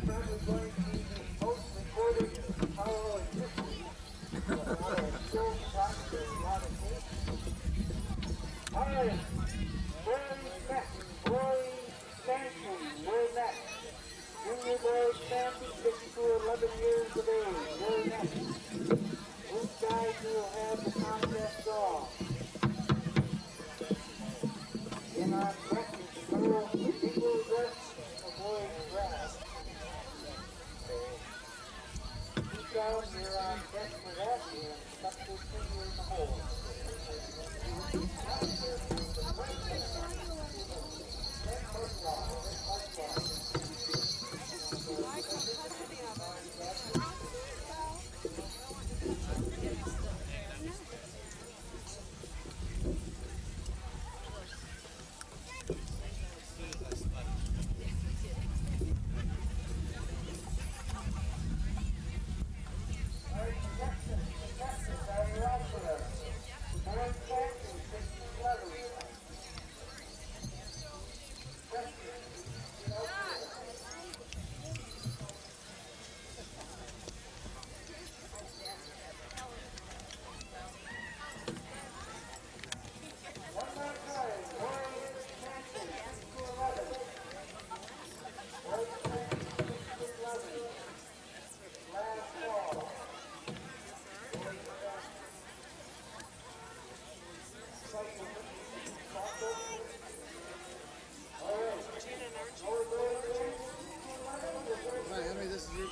Probably going to be the most recorded Pow-wow in history. A lot of skills, practice, a lot of things. All right, boys next. Boys dancing, we're next. Junior boys dancing, 6 to 11 years of age, we're next. These guys will have the contest off. In our practice, girls, people dress, the boys dress. You're on deck for that, and stuck your finger in the hole.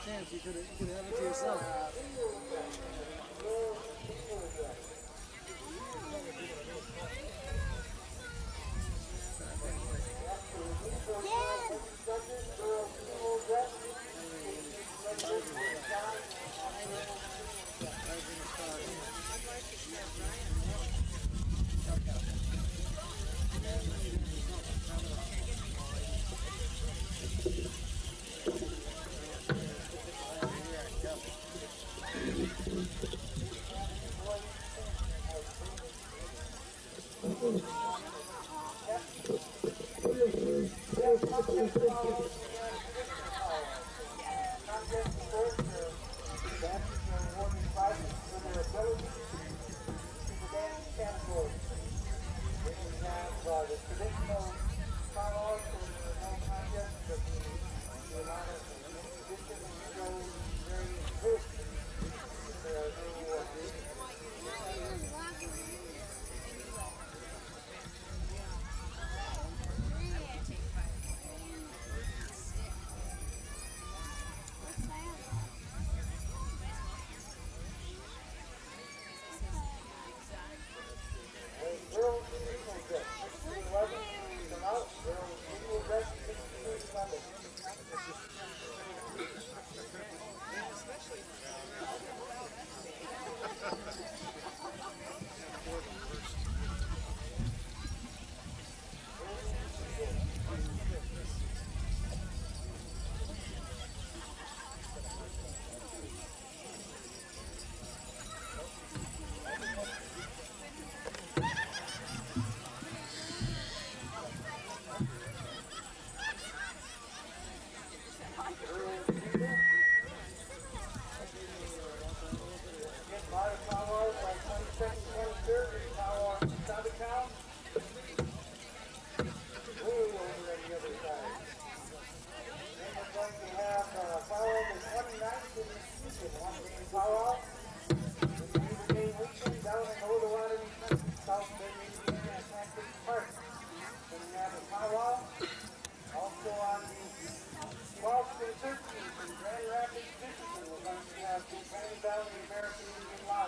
chance. You could have it to yourself.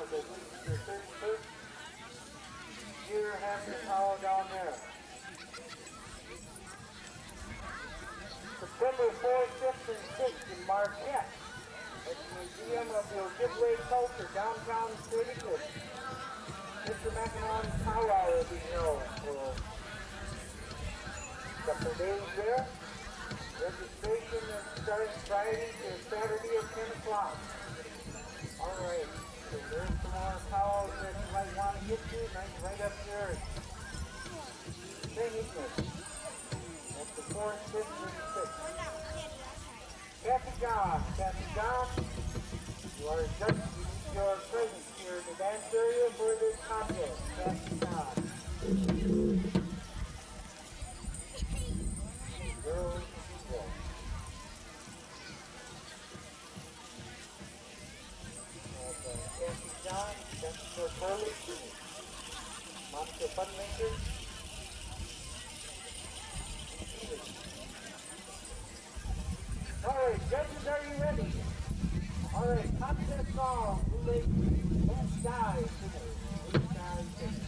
I believe it's their 31st year having a powwow down there. September 4th, 5th, and 6th in Marquette at the Museum of the Ojibwe Culture, downtown Cleveland. Mr. McEnon's powwow will be held for a couple of days there. Registration starts Friday to Saturday at 10 o'clock. All right, so there's some more powwows that you might want to get to, right up there. St. Ignace. That's the 4th, 5th, and 6th. Kathy John, you are a judge. You need your presence here in the dance area for this contest. Kathy John. Girls and people. Kathy John, Jessica Curley, Monica Funmaker. All right, judges, are you ready? All right, contest song. Who makes Best Guy Singers? Best Guy Singers.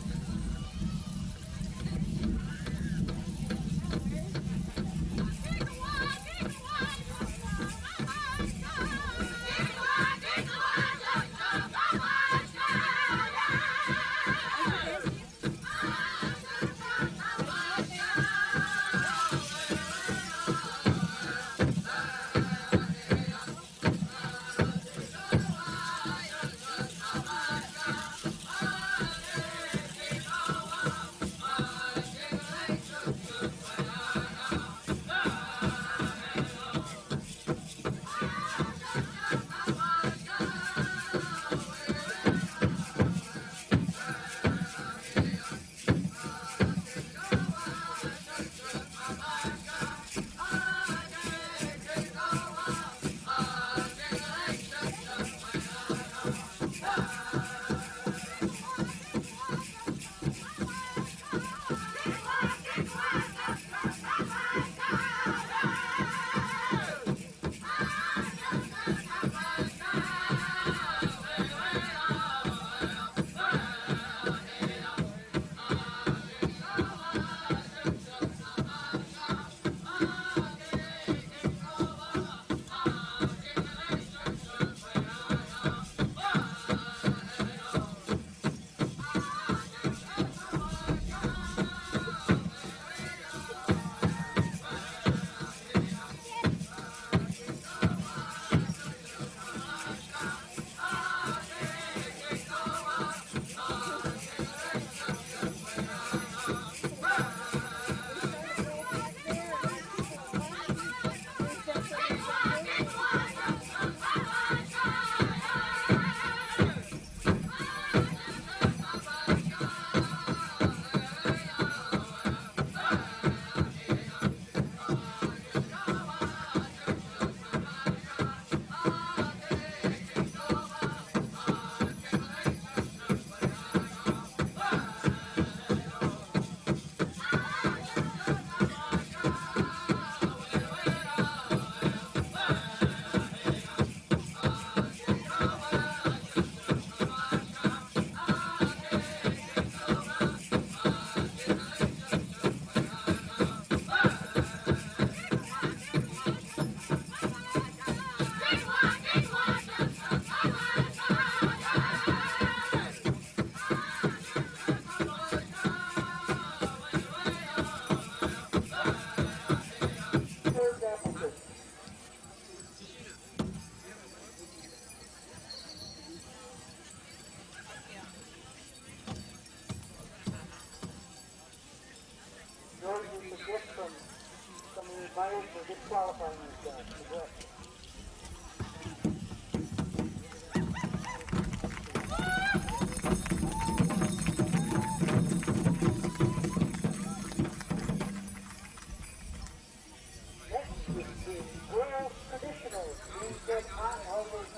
Advised for disqualifying yourself. Correct.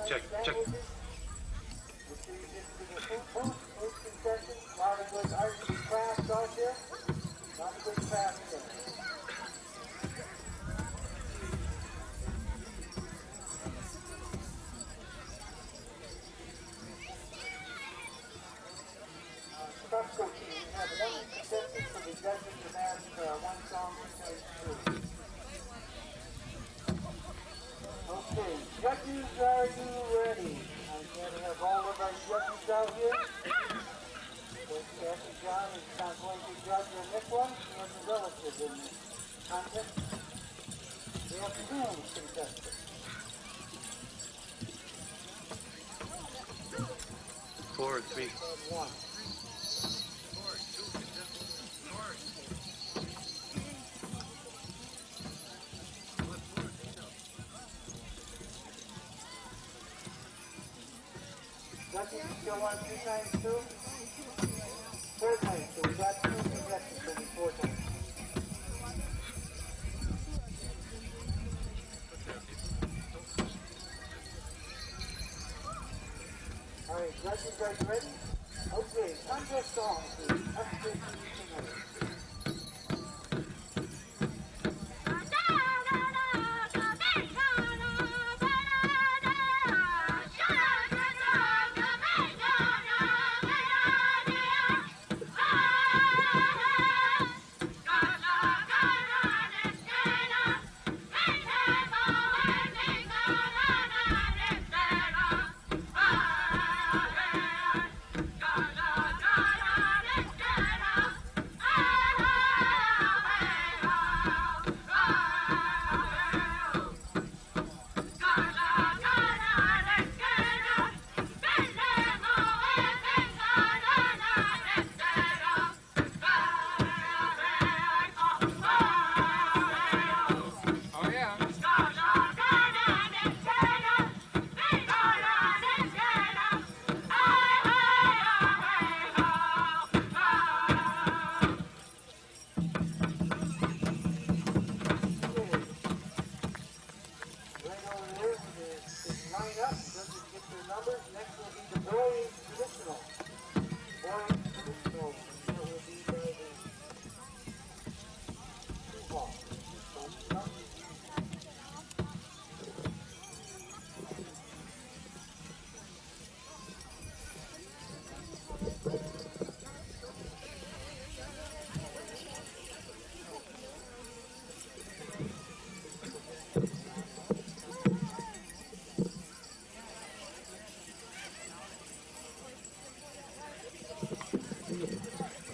Check, check. contest. We have two contestants. 4 or 3. One. Lucky, you still want 3 times 2? 4 times 2. We got 2 contestants, so we 4 times. Alright, Lucky, guys ready? Okay, contest song, please. Upstairs to you tonight. Oh yeah. Right over there, is line up, doesn't get their numbers. Next will be the boys traditional. Boys traditional. That will be by the 2 ball.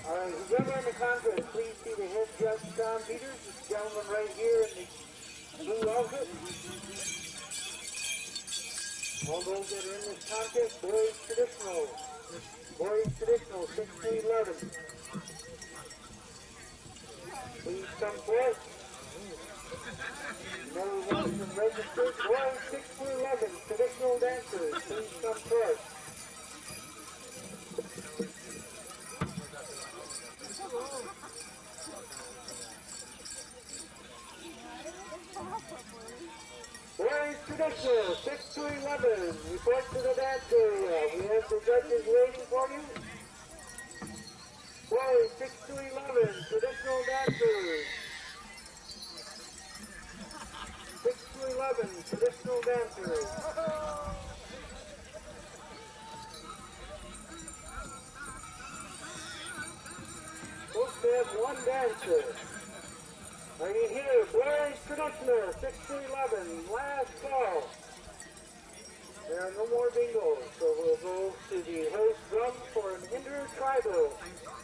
Alright, whoever in the contest, please see the head judge, Tom Peters, this gentleman right here in the blue outfit. All those that are in this contest, boys traditional. Boys traditional, 6 to 11. Please come forth. No one's been registered. Boys 6 to 11, traditional dancers, please come forth. Boys traditional, 6 to 11. Report to the dance area. We have the judges waiting for you. Boys 6 to 11, traditional dancers. 6 to 11, traditional dancers. Supposed to have 1 dancer. Are you here? Boys traditional, 6 to 11, last call. There are no more bingos, so we'll go to the host drum for an intertribal.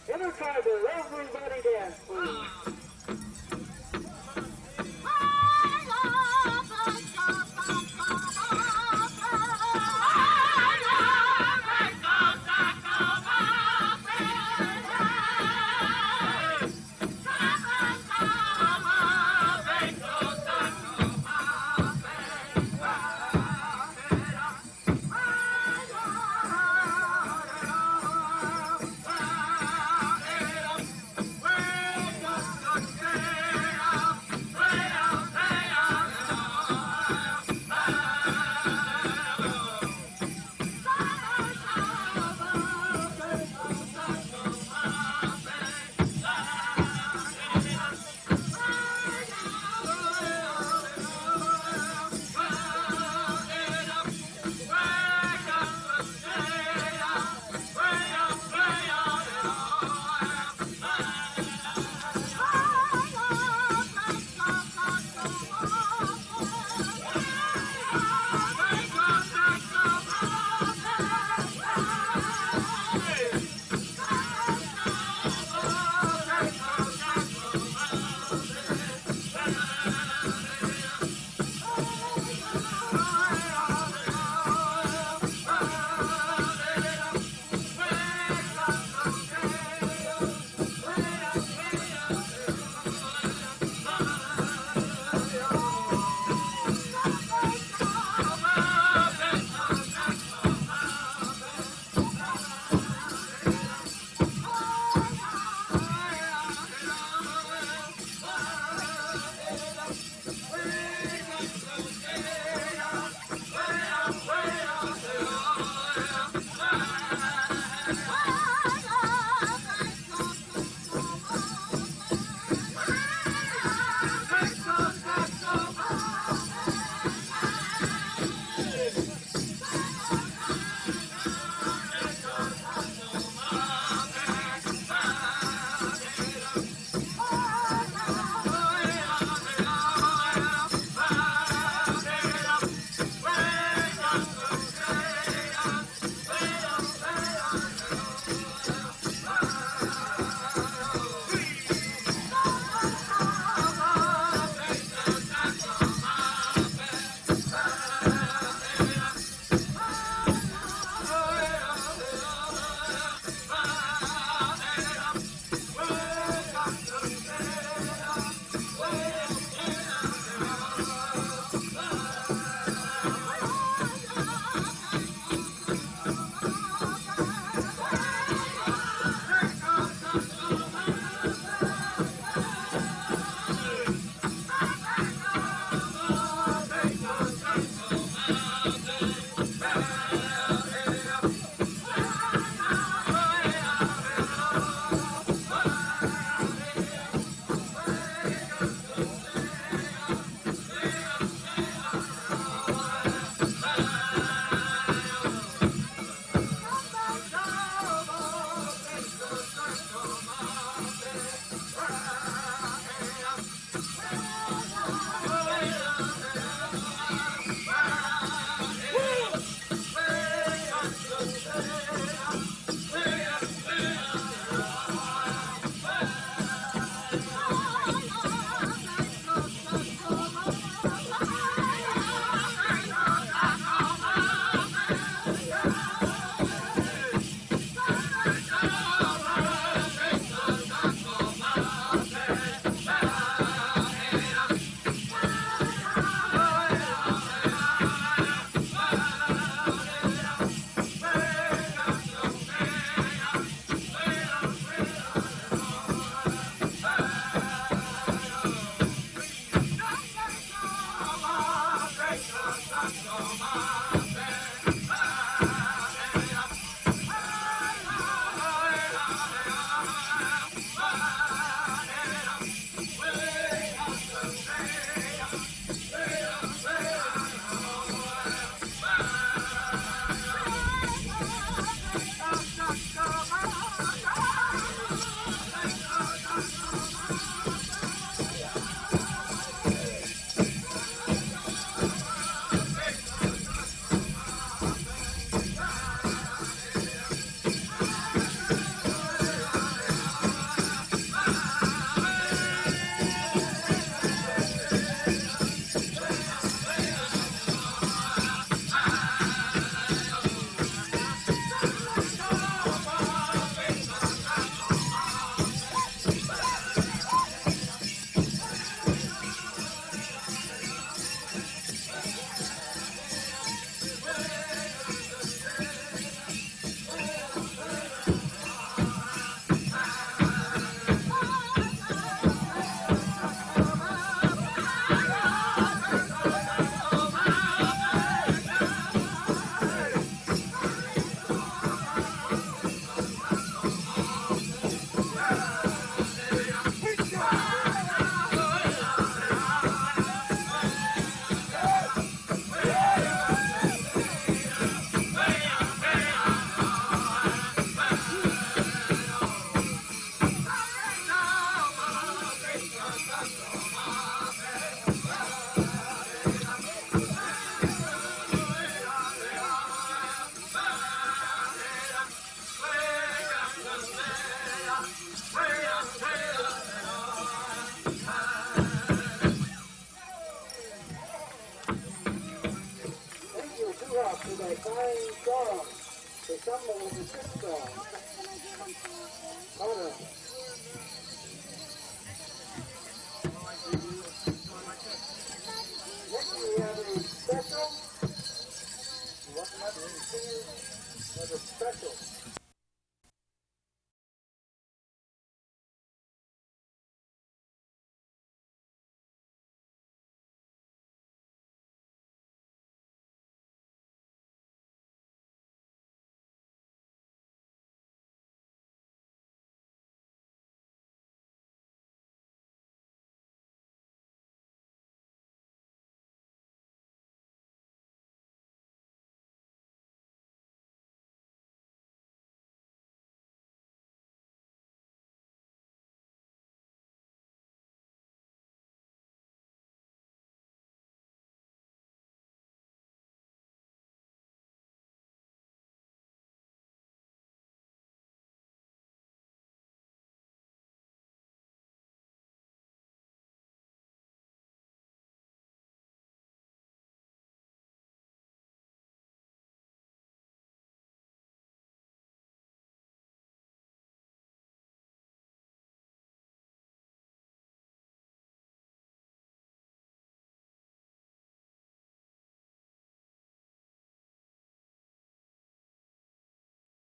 Intertribal, everybody dance, please. So, how to